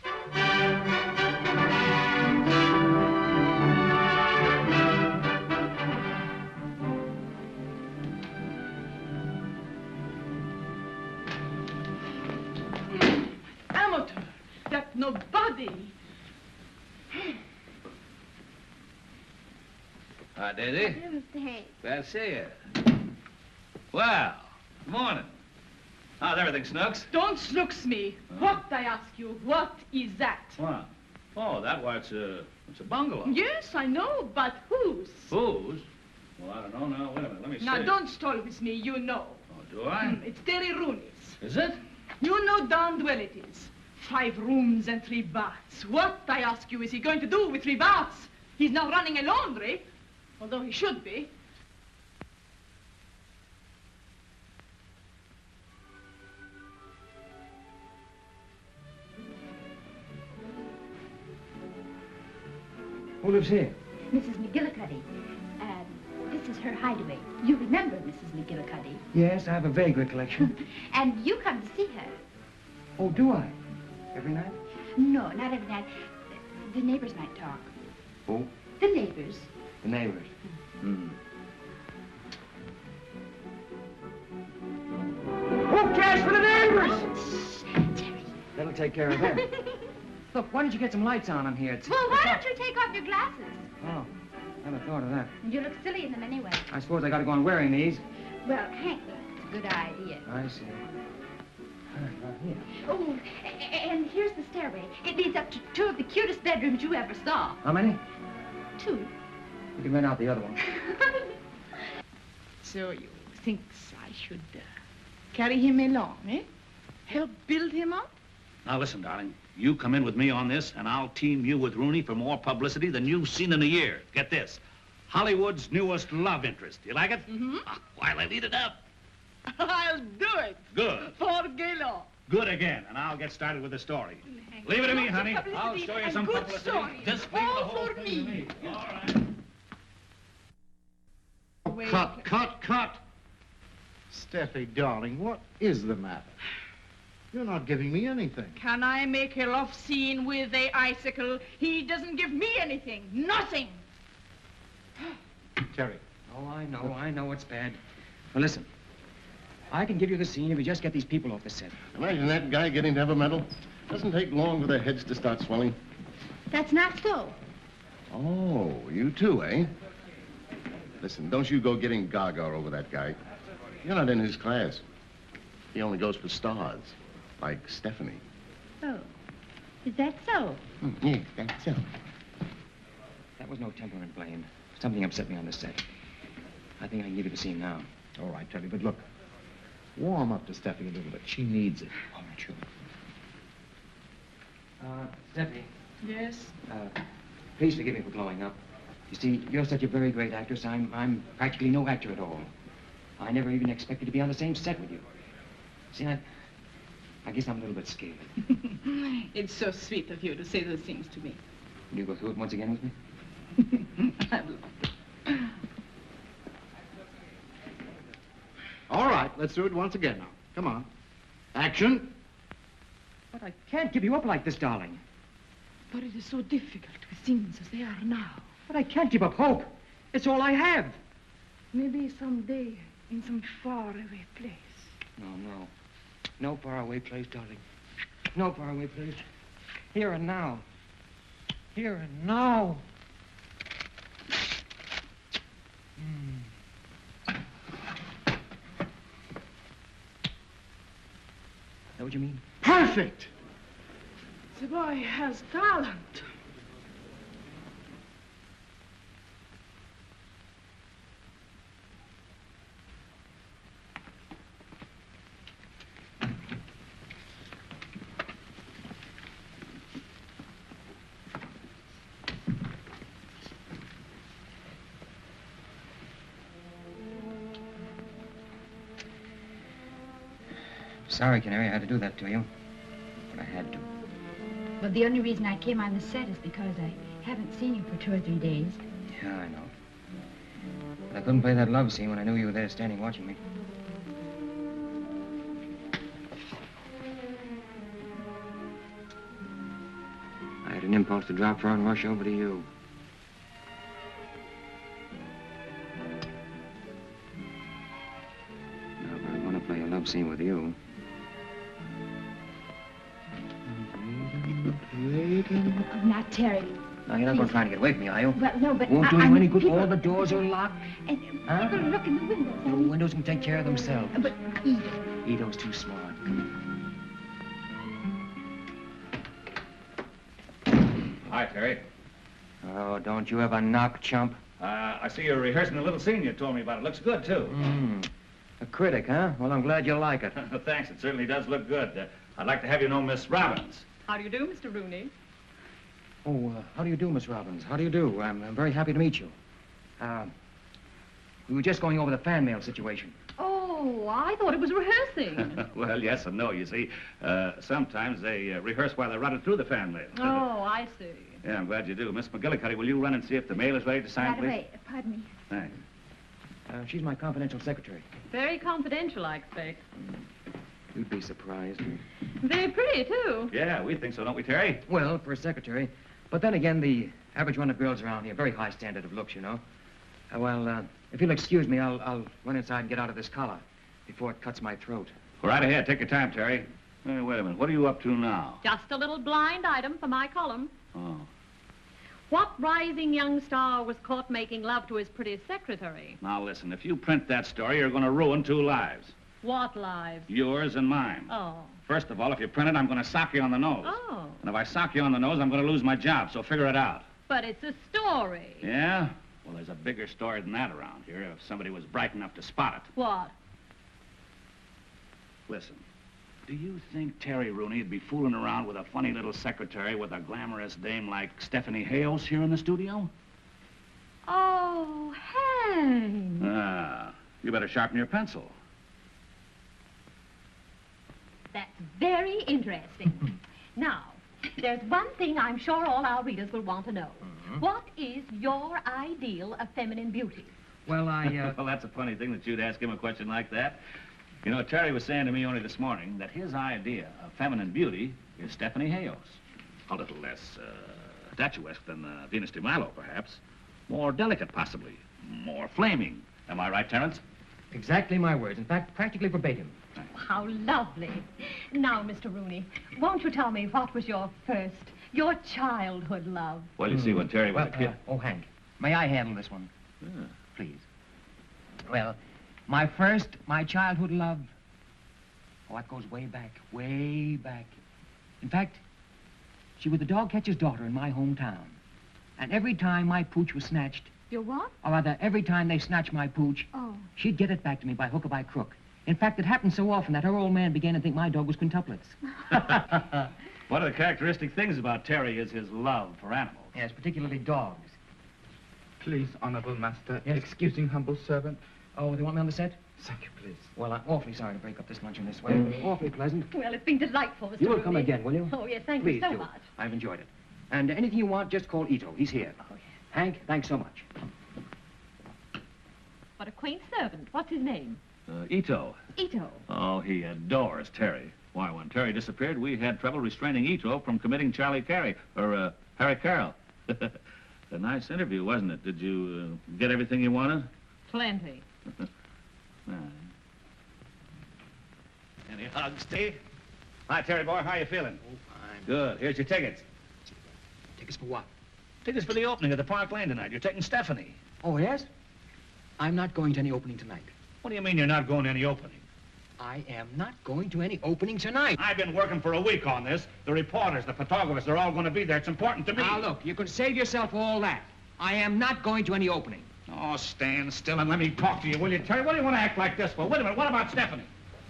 Hi, Daisy. Hey. Glad to see you. Well, good morning. How's everything, Snooks? Don't snooks me. What, I ask you, what is that? What? Oh, it's a bungalow. Yes, I know, but whose? Whose? Well, I don't know now. Wait a minute, let me see. Now, don't stall with me, you know. Oh, do I? It's Terry Rooney's. Is it? You know darned well it is. 5 rooms and 3 baths. What, I ask you, is he going to do with 3 baths? He's now running a laundry, although he should be. Who lives here? Mrs. McGillicuddy. This is her hideaway. You remember Mrs. McGillicuddy. Yes, I have a vague recollection. And you come to see her. Oh, do I? Every night? No, not every night. The neighbors might talk. Who? The neighbors. The neighbors. Hmm. Who cares for the neighbors? Terry. That'll take care of them. Look, why don't you get some lights on in here? Well, why don't you take off your glasses? Oh, I hadn't thought of that. You look silly in them anyway. I suppose I gotta go on wearing these. Well, Hank, it's a good idea. I see. Here. Oh, and here's the stairway. It leads up to 2 of the cutest bedrooms you ever saw. How many? 2. You can rent out the other one. So you think I should carry him along, eh? Help build him up? Now, listen, darling. You come in with me on this, and I'll team you with Rooney for more publicity than you've seen in a year. Get this. Hollywood's newest love interest. You like it? Mm-hmm. While I lead it up. I'll do it. Good. For Gaylord. Good again, and I'll get started with the story. Leave it to me, honey. I'll show you some publicity. Just leave the whole thing to me. All right. Cut. Steffi, darling, what is the matter? You're not giving me anything. Can I make a love scene with a icicle? He doesn't give me anything. Nothing. Terry. Oh, I know it's bad. Well, listen. I can give you the scene if you just get these people off the set. Imagine that guy getting to have a medal. Doesn't take long for their heads to start swelling. That's not so. Oh, you too, eh? Listen, don't you go getting gaga over that guy. You're not in his class. He only goes for stars, like Stephanie. Oh, is that so? Yeah, that's so. That was no temperament, Blaine. Something upset me on the set. I think I can give you the scene now. All right, Terry, but look. Warm up to Steffi a little bit. She needs it. All right, sure. Steffi. Yes? Please forgive me for blowing up. You see, you're such a very great actress. I'm practically no actor at all. I never even expected to be on the same set with you. See, I guess I'm a little bit scared. It's so sweet of you to say those things to me. Will you go through it once again with me? I will. All right, let's do it once again now. Come on. Action. But I can't give you up like this, darling. But it is so difficult with things as they are now. But I can't give up hope. It's all I have. Maybe someday in some faraway place. No. No faraway place, darling. No faraway place. Here and now. Here and now. Is that what you mean? Perfect! The boy has talent. Sorry, Canary, I had to do that to you. But I had to. Well, the only reason I came on the set is because I haven't seen you for 2 or 3 days. Yeah, I know. But I couldn't play that love scene when I knew you were there standing watching me. I had an impulse to drop her and rush over to you. Now, if I want to play a love scene with you... Oh, now, Terry, Now, you're not going to try to get away from me, are you? Well, no, but Won't do I you any mean, good. All the doors are locked. And Huh? people look in the windows. The windows can take care of themselves. But Ito. Ito's too smart. Hi, Terry. Oh, don't you ever knock, chump. I see you're rehearsing the little scene you told me about. It looks good, too. A critic, huh? Well, I'm glad you like it. Thanks. It certainly does look good. I'd like to have you know Miss Robbins. How do you do, Mr. Rooney? Oh, how do you do, Miss Robbins? How do you do? I'm very happy to meet you. We were just going over the fan mail situation. Oh, I thought it was rehearsing. Well, yes and no, you see. Sometimes they rehearse while they're running through the fan mail. Oh, I see. Yeah, I'm glad you do. Miss McGillicuddy, will you run and see if the mail is ready to sign, By the please? way, pardon me. Thanks. She's my confidential secretary. Very confidential, I expect. You'd be surprised. Very pretty, too. Yeah, we think so, don't we, Terry? Well, for a secretary. But then again, the average run of girls around here, very high standard of looks, you know. If you'll excuse me, I'll run inside and get out of this collar before it cuts my throat. Go right ahead. Take your time, Terry. Hey, wait a minute. What are you up to now? Just a little blind item for my column. Oh. What rising young star was caught making love to his pretty secretary? Now, listen. If you print that story, you're going to ruin 2 lives. What lives? Yours and mine. Oh. First of all, if you print it, I'm going to sock you on the nose. Oh. And if I sock you on the nose, I'm going to lose my job, so figure it out. But it's a story. Yeah? Well, there's a bigger story than that around here, if somebody was bright enough to spot it. What? Listen, do you think Terry Rooney would be fooling around with a funny little secretary with a glamorous dame like Stephanie Hales here in the studio? Oh, Hank. You better sharpen your pencil. That's very interesting. Now, there's one thing I'm sure all our readers will want to know. What is your ideal of feminine beauty? Well, Well, that's a funny thing that you'd ask him a question like that. You know, Terry was saying to me only this morning that his idea of feminine beauty is Stephanie Hales. A little less statuesque than Venus de Milo, perhaps. More delicate, possibly. More flaming. Am I right, Terence? Exactly my words. In fact, practically verbatim. How lovely. Now, Mr. Rooney, won't you tell me what was your childhood love? Well, you see, when Terry was a kid... Oh, Hank, may I handle this one? Yeah. Please. Well, my childhood love, it goes way back, way back. In fact, she was the dog catcher's daughter in my hometown. And every time my pooch was snatched... Your what? Or rather, every time they snatched my pooch, she'd get it back to me by hook or by crook. In fact, it happened so often that her old man began to think my dog was quintuplets. One of the characteristic things about Terry is his love for animals. Yes, particularly dogs. Please, honorable master, Yes? excusing humble servant. Oh, they want me on the set? Thank you, please. Well, I'm awfully sorry to break up this luncheon this way. Awfully pleasant. Well, it's been delightful, Mr. You will Rooney. come again, will you? Oh, yes, thank Please you so do. much. I've enjoyed it. And anything you want, just call Ito. He's here. Oh, yes. Hank, thanks so much. What a quaint servant. What's his name? Ito. Ito. Oh, he adores Terry. Why, when Terry disappeared, we had trouble restraining Ito from committing Harry Carroll. A nice interview, wasn't it? Did you get everything you wanted? Plenty. Any hugs, Steve? Hi, Terry boy. How you feeling? Oh, fine. Good. Here's your tickets. Tickets for what? Tickets for the opening of the Park Lane tonight. You're taking Stephanie. Oh, yes? I'm not going to any opening tonight. What do you mean you're not going to any opening? I am not going to any opening tonight. I've been working for a week on this. The reporters, the photographers, they're all going to be there. It's important to me. Now, look, you can save yourself all that. I am not going to any opening. Oh, stand still and let me talk to you, will you, Terry? What do you want to act like this for? Wait a minute. What about Stephanie?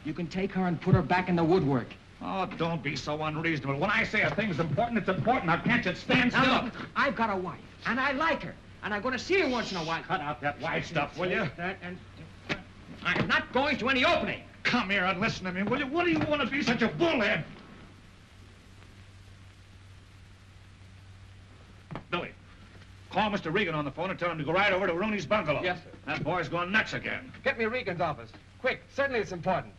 You can take her and put her back in the woodwork. Oh, don't be so unreasonable. When I say a thing's important, it's important. Now, can't you stand still? Now, look, I've got a wife, and I like her, and I'm going to see her once in a while. Cut out that wife stuff, will you? I'm not going to any opening. Come here and listen to me, will you? What do you want to be such a bullhead? Billy, call Mr. Regan on the phone and tell him to go right over to Rooney's bungalow. Yes, sir. That boy's going nuts again. Get me Regan's office. Quick, certainly it's important.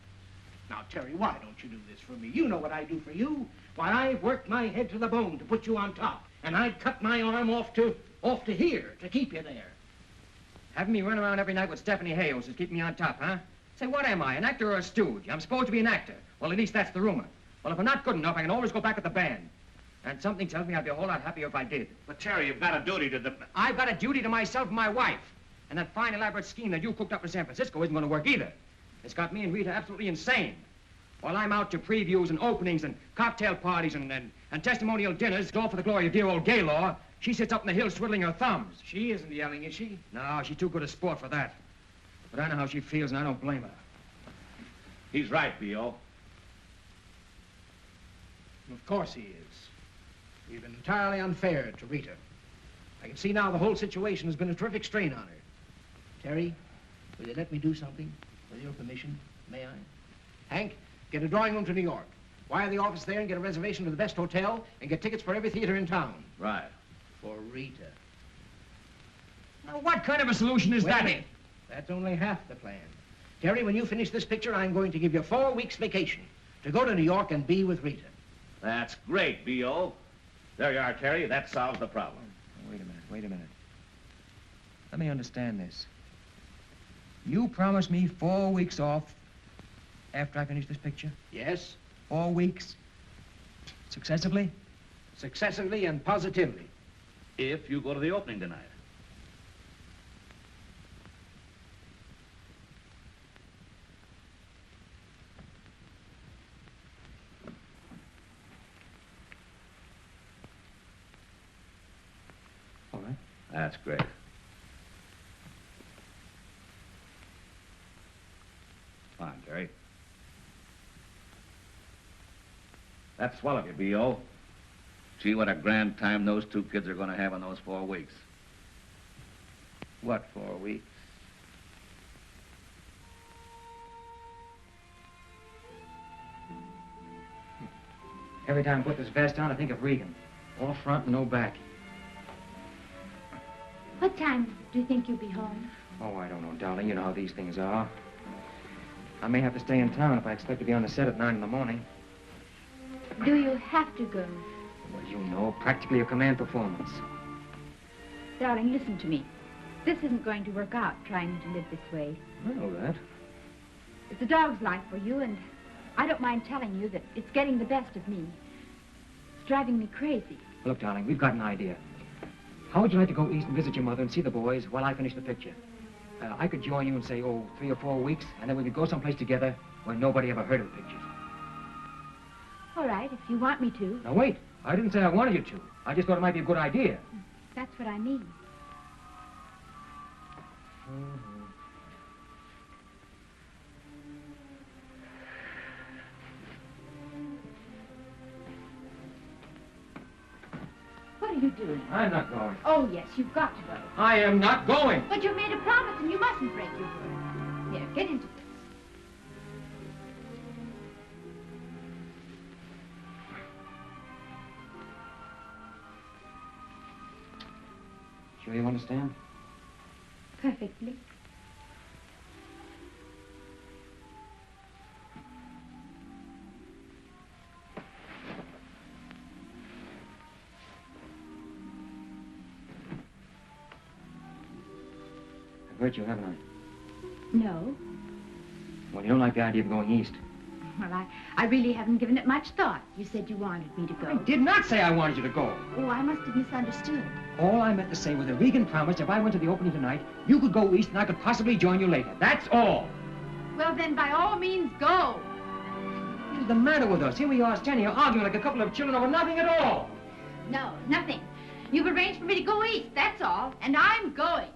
Now, Terry, why don't you do this for me? You know what I do for you. Why, I've worked my head to the bone to put you on top. And I'd cut my arm off to here to keep you there. Having me run around every night with Stephanie Hales is keeping me on top, huh? Say, what am I, an actor or a stooge? I'm supposed to be an actor. Well, at least that's the rumor. Well, if I'm not good enough, I can always go back with the band. And something tells me I'd be a whole lot happier if I did. But, Terry, you've got a duty to the... I've got a duty to myself and my wife. And that fine, elaborate scheme that you cooked up in San Francisco isn't going to work either. It's got me and Rita absolutely insane. While I'm out to previews and openings and cocktail parties and testimonial dinners, all for the glory of dear old Gaylord, she sits up in the hills twiddling her thumbs. She isn't yelling, is she? No, she's too good a sport for that. But I know how she feels, and I don't blame her. He's right, B.O. Of course he is. We've been entirely unfair to Rita. I can see now the whole situation has been a terrific strain on her. Terry, will you let me do something? With your permission, may I? Hank, get a drawing room to New York. Wire the office there and get a reservation to the best hotel and get tickets for every theater in town. Right. For Rita. Now, what kind of a solution is Wait a that? minute. That's only half the plan. Terry, when you finish this picture, I'm going to give you 4 weeks vacation to go to New York and be with Rita. That's great, B.O. There you are, Terry. That solves the problem. Wait a minute. Let me understand this. You promised me 4 weeks off after I finish this picture? Yes? 4 weeks? Successively? Successively and positively. If you go to the opening tonight. All right. That's great. Fine, Terry. That's swell of you, B.O. Gee, what a grand time those 2 kids are going to have in those 4 weeks. What, 4 weeks? Every time I put this vest on, I think of Regan. All front and no back. What time do you think you'll be home? Oh, I don't know, darling. You know how these things are. I may have to stay in town if I expect to be on the set at 9 in the morning. Do you have to go? Well, you know, practically a command performance. Darling, listen to me. This isn't going to work out, trying to live this way. I know that. It's a dog's life for you, and I don't mind telling you that it's getting the best of me. It's driving me crazy. Look, darling, we've got an idea. How would you like to go east and visit your mother and see the boys while I finish the picture? I could join you in, say, 3 or 4 weeks, and then we could go someplace together where nobody ever heard of the pictures. All right, if you want me to. Now, wait. I didn't say I wanted you to. I just thought it might be a good idea. That's what I mean. What are you doing? I'm not going. Oh, yes, you've got to go. I am not going. But you made a promise, and you mustn't break your word. Here, get into this. Sure you understand? Perfectly. I've hurt you, haven't I? No. Well, you don't like the idea of going east. Well, I really haven't given it much thought. You said you wanted me to go. I did not say I wanted you to go. Oh, I must have misunderstood. All I meant to say was that Regan promised if I went to the opening tonight, you could go east and I could possibly join you later. That's all. Well, then, by all means, go. What's the matter with us? Here we are standing here arguing like a couple of children over nothing at all. No, nothing. You've arranged for me to go east, that's all. And I'm going.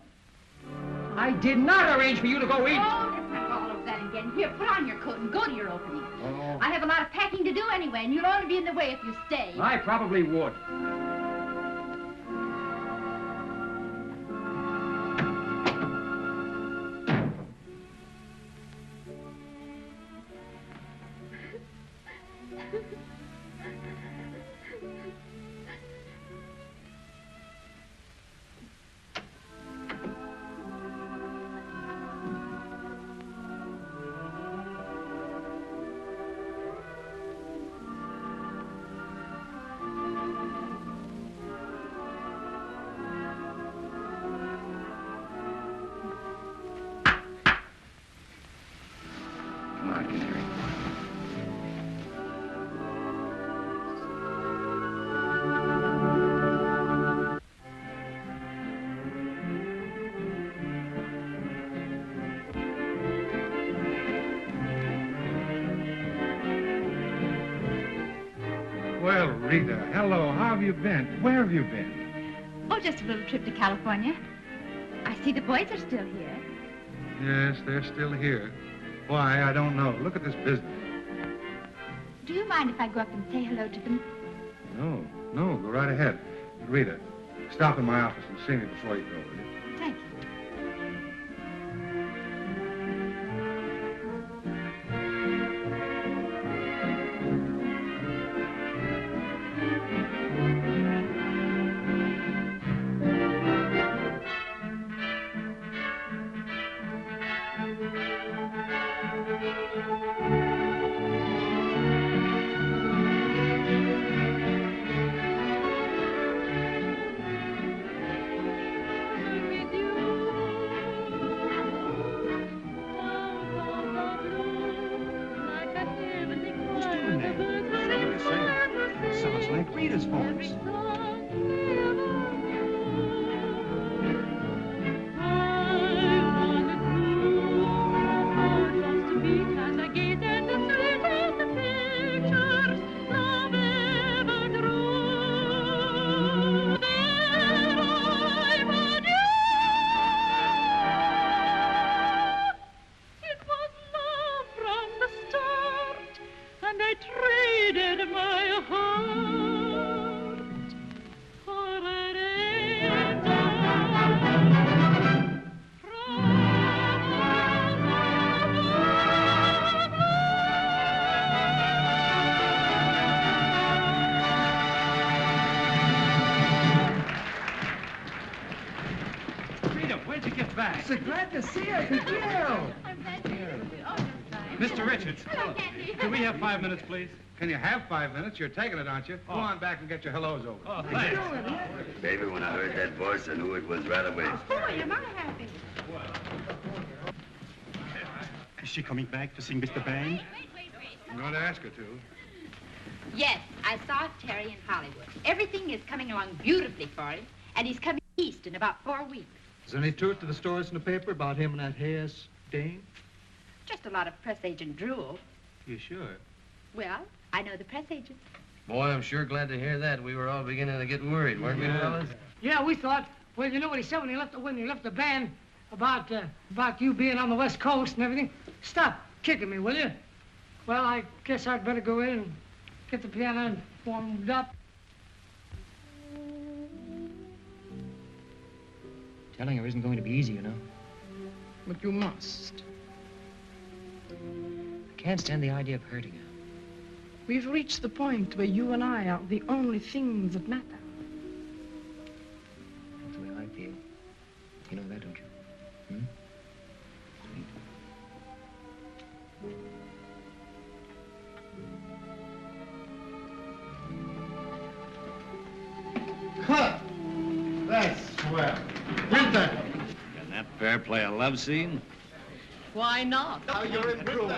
I did not arrange for you to go east. Oh, let's not go all over that again. Here, put on your coat and go to your opening. Oh. I have a lot of packing to do anyway, and you'll only be in the way if you stay. I probably would. Rita, hello. How have you been? Where have you been? Oh, just a little trip to California. I see the boys are still here. Yes, they're still here. Why, I don't know. Look at this business. Do you mind if I go up and say hello to them? No, go right ahead. Rita, stop in my office and see me before you go, will you? Thank you. Sounds like Rita's voice. So glad to see you. Gil. Mr. Richards. Hello, Cagney. Can we have 5 minutes, please? Can you have 5 minutes? You're taking it, aren't you? Go on back and get your hellos over. Oh, thanks. Baby, when I heard that voice, I knew it was right away. Boy, am I happy. Is she coming back to sing Mr. Band? I'm going to ask her to. Yes, I saw Terry in Hollywood. Everything is coming along beautifully for him, and he's coming east in about 4 weeks. Is there any truth to the stories in the paper about him and that Hayes dame? Just a lot of press agent drool. You sure? Well, I know the press agent. Boy, I'm sure glad to hear that. We were all beginning to get worried, weren't we, fellas? Yeah, we thought. Well, you know what he said when he left the band about you being on the West Coast and everything. Stop kicking me, will you? Well, I guess I'd better go in and get the piano warmed up. Telling her isn't going to be easy, you know. But you must. I can't stand the idea of hurting her. We've reached the point where you and I are the only things that matter. That's the way I feel. You know that, don't you? Hmm? Cut! That's swell. Read that. Can that pair play a love scene? Why not? Now you're improving.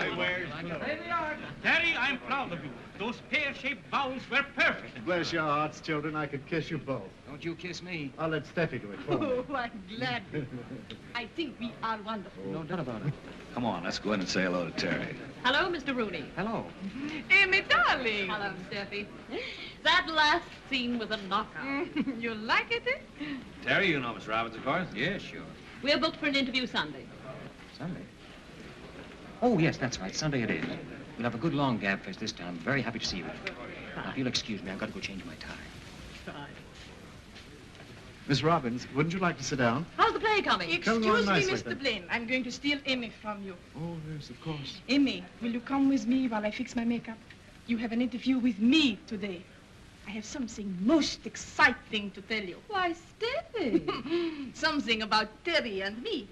Terry, I'm proud of you. Those pear-shaped bows were perfect. Bless your hearts, children. I could kiss you both. Don't you kiss me. I'll let Steffi do it for me. Oh, I'm glad. I think we are wonderful. No doubt about it. Come on, let's go in and say hello to Terry. Hello, Mr. Rooney. Hello. Amy, darling. Hello, Steffi. That last scene was a knockout. You like it, eh? Terry, you know Miss Robbins, of course? Yeah, sure. We're booked for an interview Sunday. Sunday? Oh, yes, that's right. Sunday it is. We'll have a good long gab fest this time. I'm very happy to see you. Now, if you'll excuse me, I've got to go change my tie. Miss Robbins, wouldn't you like to sit down? How's the play coming? Come along Excuse me, nicely, Mr. then. Blaine. I'm going to steal Amy from you. Oh, yes, of course. Amy, will you come with me while I fix my makeup? You have an interview with me today. I have something most exciting to tell you. Why, Steffi. Something about Terry and me.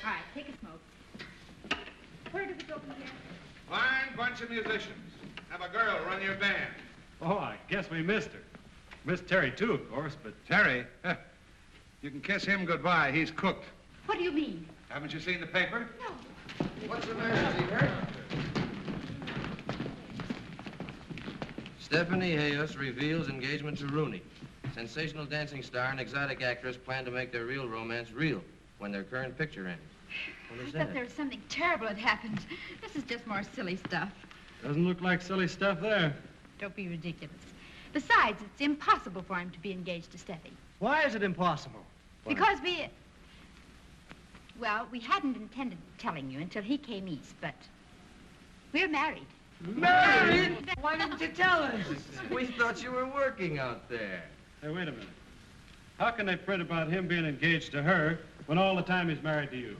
All right, take a smoke. Where does it go from here? Fine bunch of musicians. Have a girl run your band. Oh, I guess we missed her. Missed Terry, too, of course, but... Terry, you can kiss him goodbye. He's cooked. What do you mean? Haven't you seen the paper? No. What's the matter? Is he hurt? Stephanie Hayos reveals engagement to Rooney. Sensational dancing star and exotic actress plan to make their real romance real when their current picture ends. What is I thought there was something terrible had happened. This is just more silly stuff. Doesn't look like silly stuff there. Don't be ridiculous. Besides, it's impossible for him to be engaged to Steffi. Why is it impossible? Because well, we hadn't intended telling you until he came east, but we're married. Married? Why didn't you tell us? We thought you were working out there. Hey, wait a minute. How can they print about him being engaged to her when all the time he's married to you?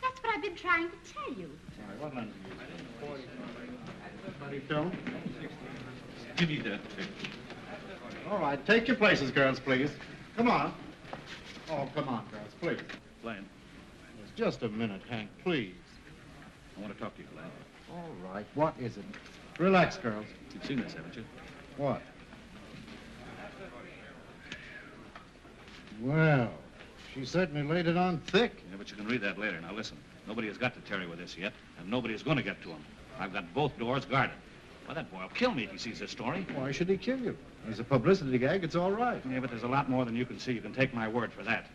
That's what I've been trying to tell you. All right, what lens are you? Buddy film. Give me that picture. All right, take your places, girls, please. Come on. Oh, come on, girls, please. Blaine, Just a minute, Hank, please. I want to talk to you, Blaine. All right, what is it? Relax, girls. You've seen this, haven't you? What? Well, she certainly laid it on thick. Yeah, but you can read that later. Now, listen. Nobody has got to Terry with this yet, and nobody is going to get to him. I've got both doors guarded. Why, that boy will kill me if he sees this story. Why should he kill you? As a publicity gag, it's all right. Yeah, but there's a lot more than you can see. You can take my word for that.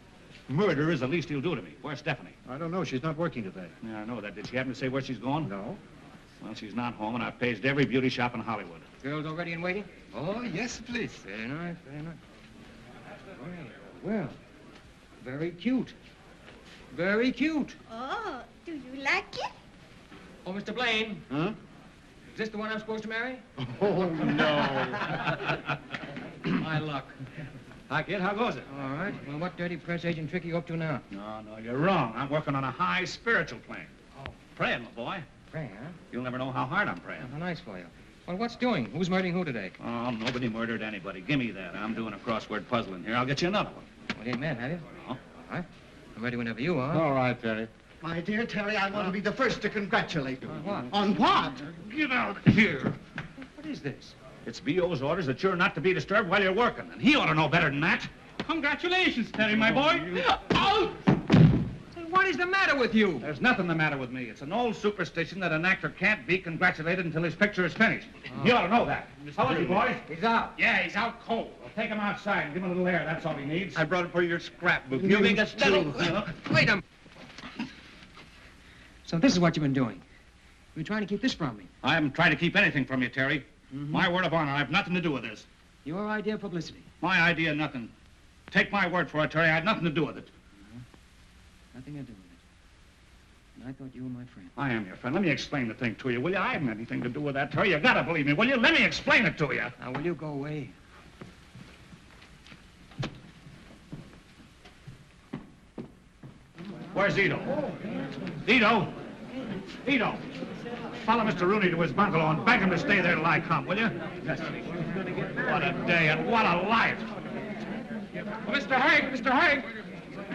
Murder is the least he'll do to me. Where's Stephanie? I don't know. She's not working today. Yeah, I know that. Did she happen to say where she's going? No. Well, she's not home, and I've paged every beauty shop in Hollywood. Girls all ready and waiting? Oh, yes, please. Very nice, very nice. Well, very cute. Very cute. Oh, do you like it? Oh, Mr. Blaine. Huh? Is this the one I'm supposed to marry? Oh, no. My luck. Hi, kid. How goes it? All right. Well, what dirty press agent trick are you up to now? No, you're wrong. I'm working on a high spiritual plane. Oh. Praying, my boy. Praying, huh? You'll never know how hard I'm praying. How nice for you. Well, what's doing? Who's murdering who today? Oh, nobody murdered anybody. Give me that. I'm doing a crossword puzzle in here. I'll get you another one. Well, you ain't mad, have you? No. All right. I'm ready whenever you are. All right, Terry. My dear Terry, I want to be the first to congratulate you. On what? On what? Get out of here. What is this? It's B.O.'s orders that you're not to be disturbed while you're working, and he ought to know better than that. Congratulations, Terry, my boy. Oh! Say, what is the matter with you? There's nothing the matter with me. It's an old superstition that an actor can't be congratulated until his picture is finished. You ought to know that. How is he, boys? He's out. Yeah, he's out cold. Well, take him outside and give him a little air. That's all he needs. I brought it for your scrapbook. You make a steady. Wait a minute. So this is what you've been doing. You're trying to keep this from me. I haven't tried to keep anything from you, Terry. My word of honor, I have nothing to do with this. Your idea of publicity. My idea, nothing. Take my word for it, Terry. I had nothing to do with it. Nothing to do with it. And I thought you were my friend. I am your friend. Let me explain the thing to you, will you? I haven't anything to do with that, Terry. You gotta believe me, will you? Let me explain it to you. Now, will you go away? Where's Ito? Ito? Ito? Follow Mr. Rooney to his bungalow and beg him to stay there till I come, will you? What a day and what a life. Mr. Hank!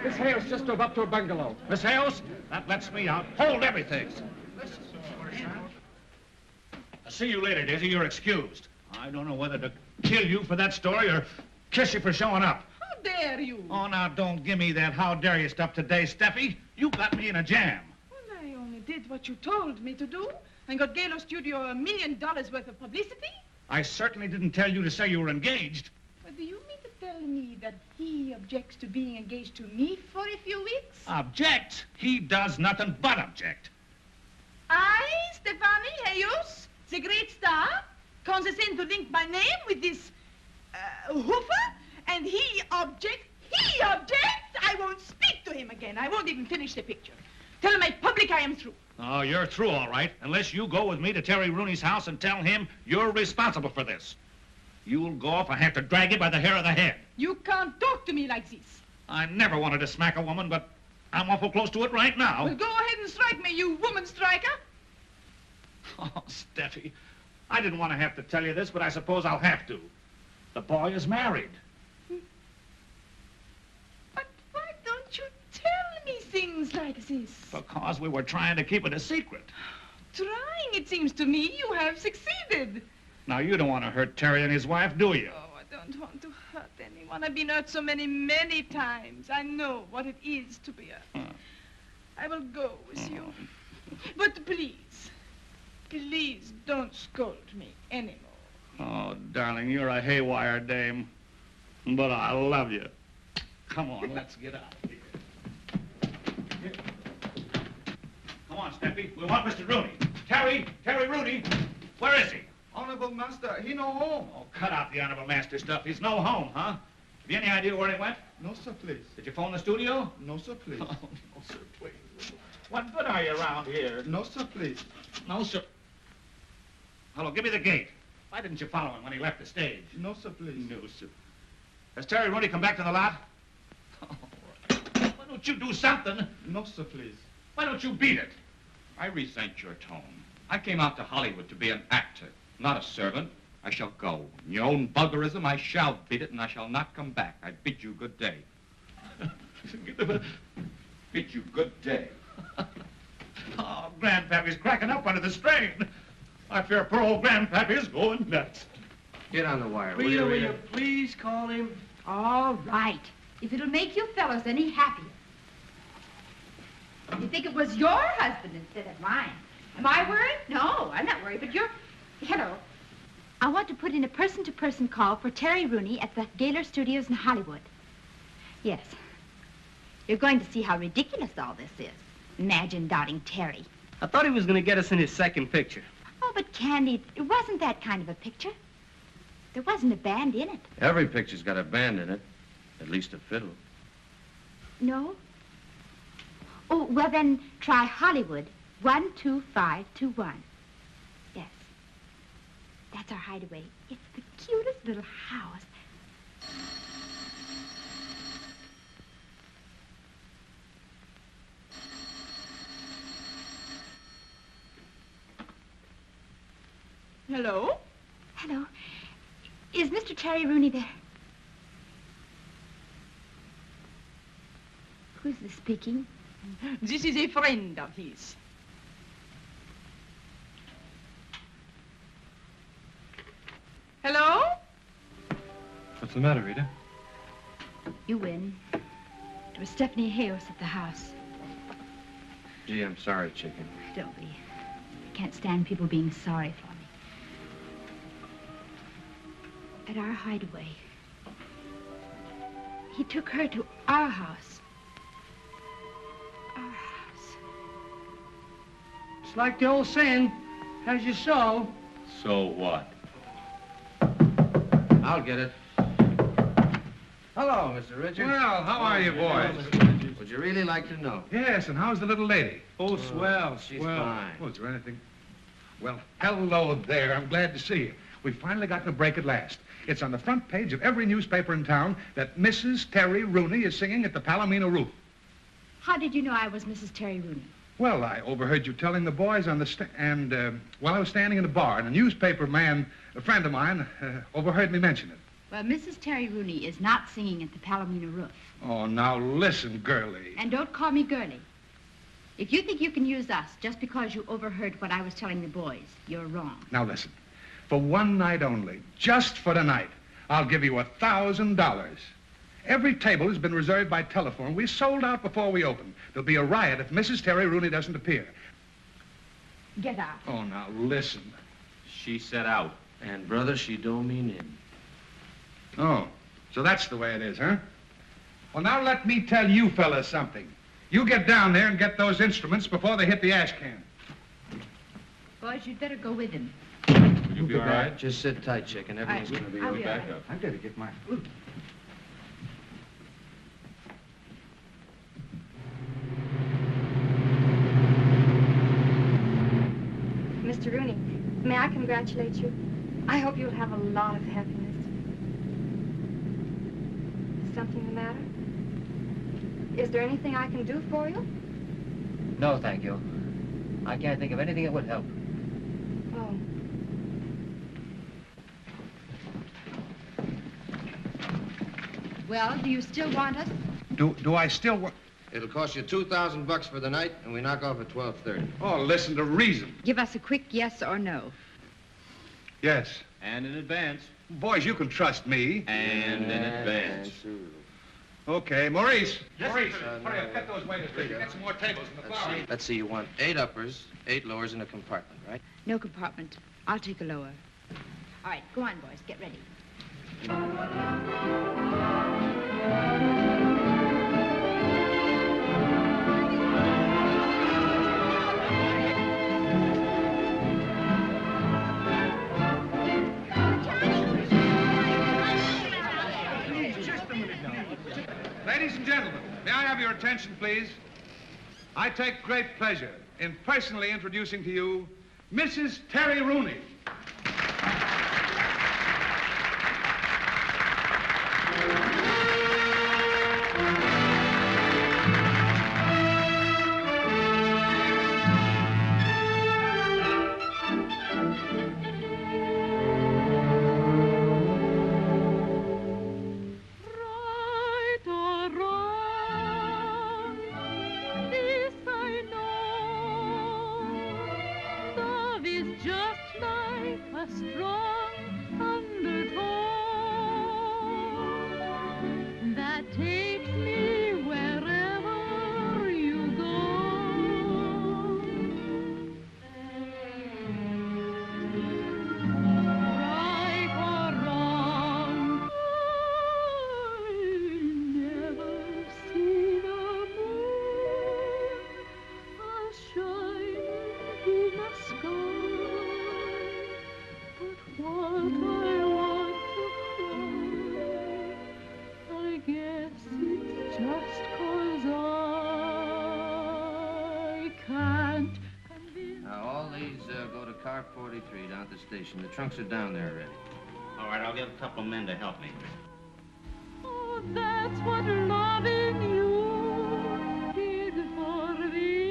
Miss Hales just drove up to her bungalow. Miss Hales, that lets me out. Hold everything. I'll see you later, Daisy. You're excused. I don't know whether to kill you for that story or kiss you for showing up. How dare you? Oh, now, don't give me that how dare you stuff today, Steffi. You got me in a jam. Well, I only did what you told me to do and got Galo Studio $1 million worth of publicity. I certainly didn't tell you to say you were engaged. But do you mean to tell me that he objects to being engaged to me for a few weeks? Object? He does nothing but object. I, Stefani Hayos, the great star, condescend to link my name with this hoofer, and he objects. He objects! I won't speak to him again. I won't even finish the picture. Tell my public I am through. Oh, you're through, all right, unless you go with me to Terry Rooney's house and tell him you're responsible for this. You'll go off, I have to drag you by the hair of the head. You can't talk to me like this. I never wanted to smack a woman, but I'm awful close to it right now. Well, go ahead and strike me, you woman striker. Oh, Steffi, I didn't want to have to tell you this, but I suppose I'll have to. The boy is married. But why don't you tell me things like this? Because we were trying to keep it a secret. Trying, it seems to me you have succeeded. Now, you don't want to hurt Terry and his wife, do you? Oh, I don't want to hurt anyone. I've been hurt so many times. I know what it is to be hurt. I will go with you. But please don't scold me anymore. Oh, darling, you're a haywire dame. But I love you. Come on, let's get out of here. Come on, Steffi. We want Mr. Rooney. Terry Rooney. Where is he? Honorable Master, he no home. Oh, cut out the honorable master stuff. He's no home, huh? Have you any idea where he went? No, sir, please. Did you phone the studio? No, sir, please. Oh, no, sir, please. What good are you around here? No, sir, please. No, sir. Hello, give me the gate. Why didn't you follow him when he left the stage? No, sir, please. No, sir. Has Terry Rooney come back to the lot? Oh, why don't you do something? No, sir, please. Why don't you beat it? I resent your tone. I came out to Hollywood to be an actor, not a servant. I shall go. In your own buggerism, I shall beat it, and I shall not come back. I bid you good day. Bid you good day. Oh, Grandpappy's cracking up under the strain. I fear poor old Grandpappy's going nuts. Get on the wire, will Rita, you, will Rita? you please call him? All right. If it'll make you fellas any happier. You think it was your husband instead of mine. Am I worried? No, I'm not worried, but you're... Hello. I want to put in a person-to-person call for Terry Rooney at the Gaylor Studios in Hollywood. Yes. You're going to see how ridiculous all this is. Imagine doubting Terry. I thought he was going to get us in his second picture. Oh, but Candy, it wasn't that kind of a picture. There wasn't a band in it. Every picture's got a band in it, at least a fiddle. No? Oh, well then, try Hollywood 12521. Yes. That's our hideaway. It's the cutest little house. Hello? Hello. Is Mr. Terry Rooney there? Who's this speaking? This is a friend of his. Hello? What's the matter, Rita? You win. It was Stephanie Hayos at the house. Gee, I'm sorry, chicken. Don't be. I can't stand people being sorry for me. At our hideaway, he took her to our house. Our house. It's like the old saying, as you sow. So what? I'll get it. Hello, Mr. Richards. Well, how are you, boys? Would you really like to know? Yes, and how's the little lady? Oh, swell, She's swell. fine. Oh, is there anything? Well, hello there. I'm glad to see you. We've finally gotten a break at last. It's on the front page of every newspaper in town that Mrs. Terry Rooney is singing at the Palomino Roof. How did you know I was Mrs. Terry Rooney? Well, I overheard you telling the boys on the while I was standing in the bar, and a newspaper man, a friend of mine, overheard me mention it. Well, Mrs. Terry Rooney is not singing at the Palomino Roof. Oh, now listen, girlie. And don't call me girlie. If you think you can use us just because you overheard what I was telling the boys, you're wrong. Now listen. For one night only, just for tonight, I'll give you $1,000. Every table has been reserved by telephone. We sold out before we opened. There'll be a riot if Mrs. Terry Rooney doesn't appear. Get out. Oh, now listen. She said out. And, brother, she don't mean in. Oh, so that's the way it is, huh? Well, now let me tell you fellas something. You get down there and get those instruments before they hit the ash can. Boys, you'd better go with him. Will you be all right? Just sit tight, chicken. Everything's All right. going to be I'll okay. be all right. I've got to get my flute. Mr. Rooney, may I congratulate you? I hope you'll have a lot of happiness. Is something the matter? Is there anything I can do for you? No, thank you. I can't think of anything that would help. Oh. Well, do you still want us? Do I still want... It'll cost you $2,000 for the night, and we knock off at 12:30. Oh, listen to reason. Give us a quick yes or no. Yes. And in advance. Boys, you can trust me. And in advance. Okay, Maurice. Yes, Maurice, sir. hurry up. Get those waiters ready. Get some more tables in the bar. Let's see, you want 8 uppers, 8 lowers in a compartment, right? No compartment. I'll take a lower. All right, go on, boys. Get ready. Ladies and gentlemen, may I have your attention, please? I take great pleasure in personally introducing to you Mrs. Terry Rooney. Right or wrong, this I know. Love is just like a strong undertow that takes me wherever you go. Right or wrong, I'll never see the moon a shining in the sky. But what I want to cry, I guess it's just 'cause I can't convince. Now, all these go to car 43 down at the station. The trunks are down there already. All right, I'll get a couple of men to help me. Oh, that's what loving you did for me.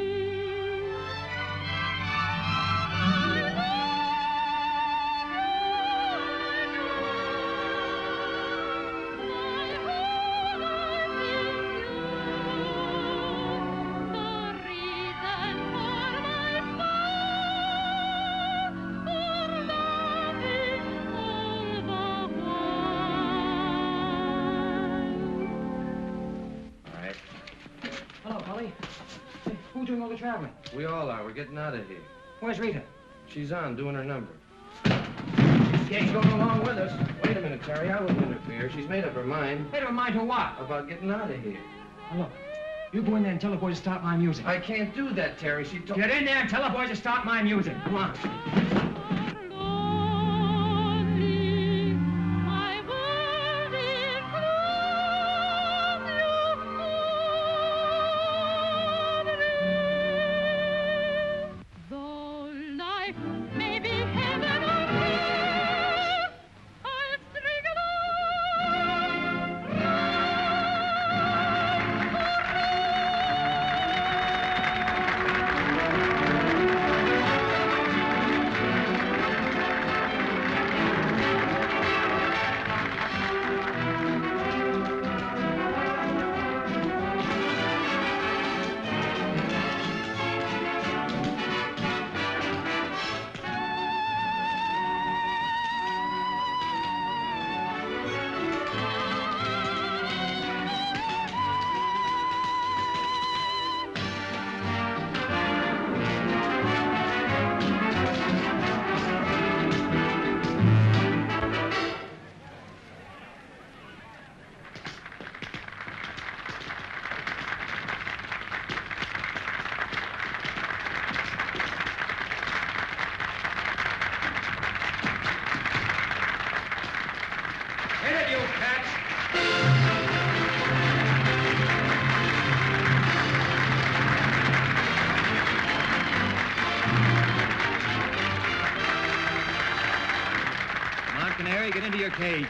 All right. Hello, Polly. Hey, who's doing all the traveling? We all are. We're getting out of here. Where's Rita? She's on, doing her number. She ain't going along with us. Wait a minute, Terry. I wouldn't interfere. She's made up her mind. Made up her mind to what? About getting out of here. Now, look, you go in there and tell the boys to stop my music. I can't do that, Terry. She told... Get in there and tell the boys to stop my music. Come on. I would include you only. Though life may be heaven or hell, I'll string Hit it, you cats! Come on, Canary, get into your cage.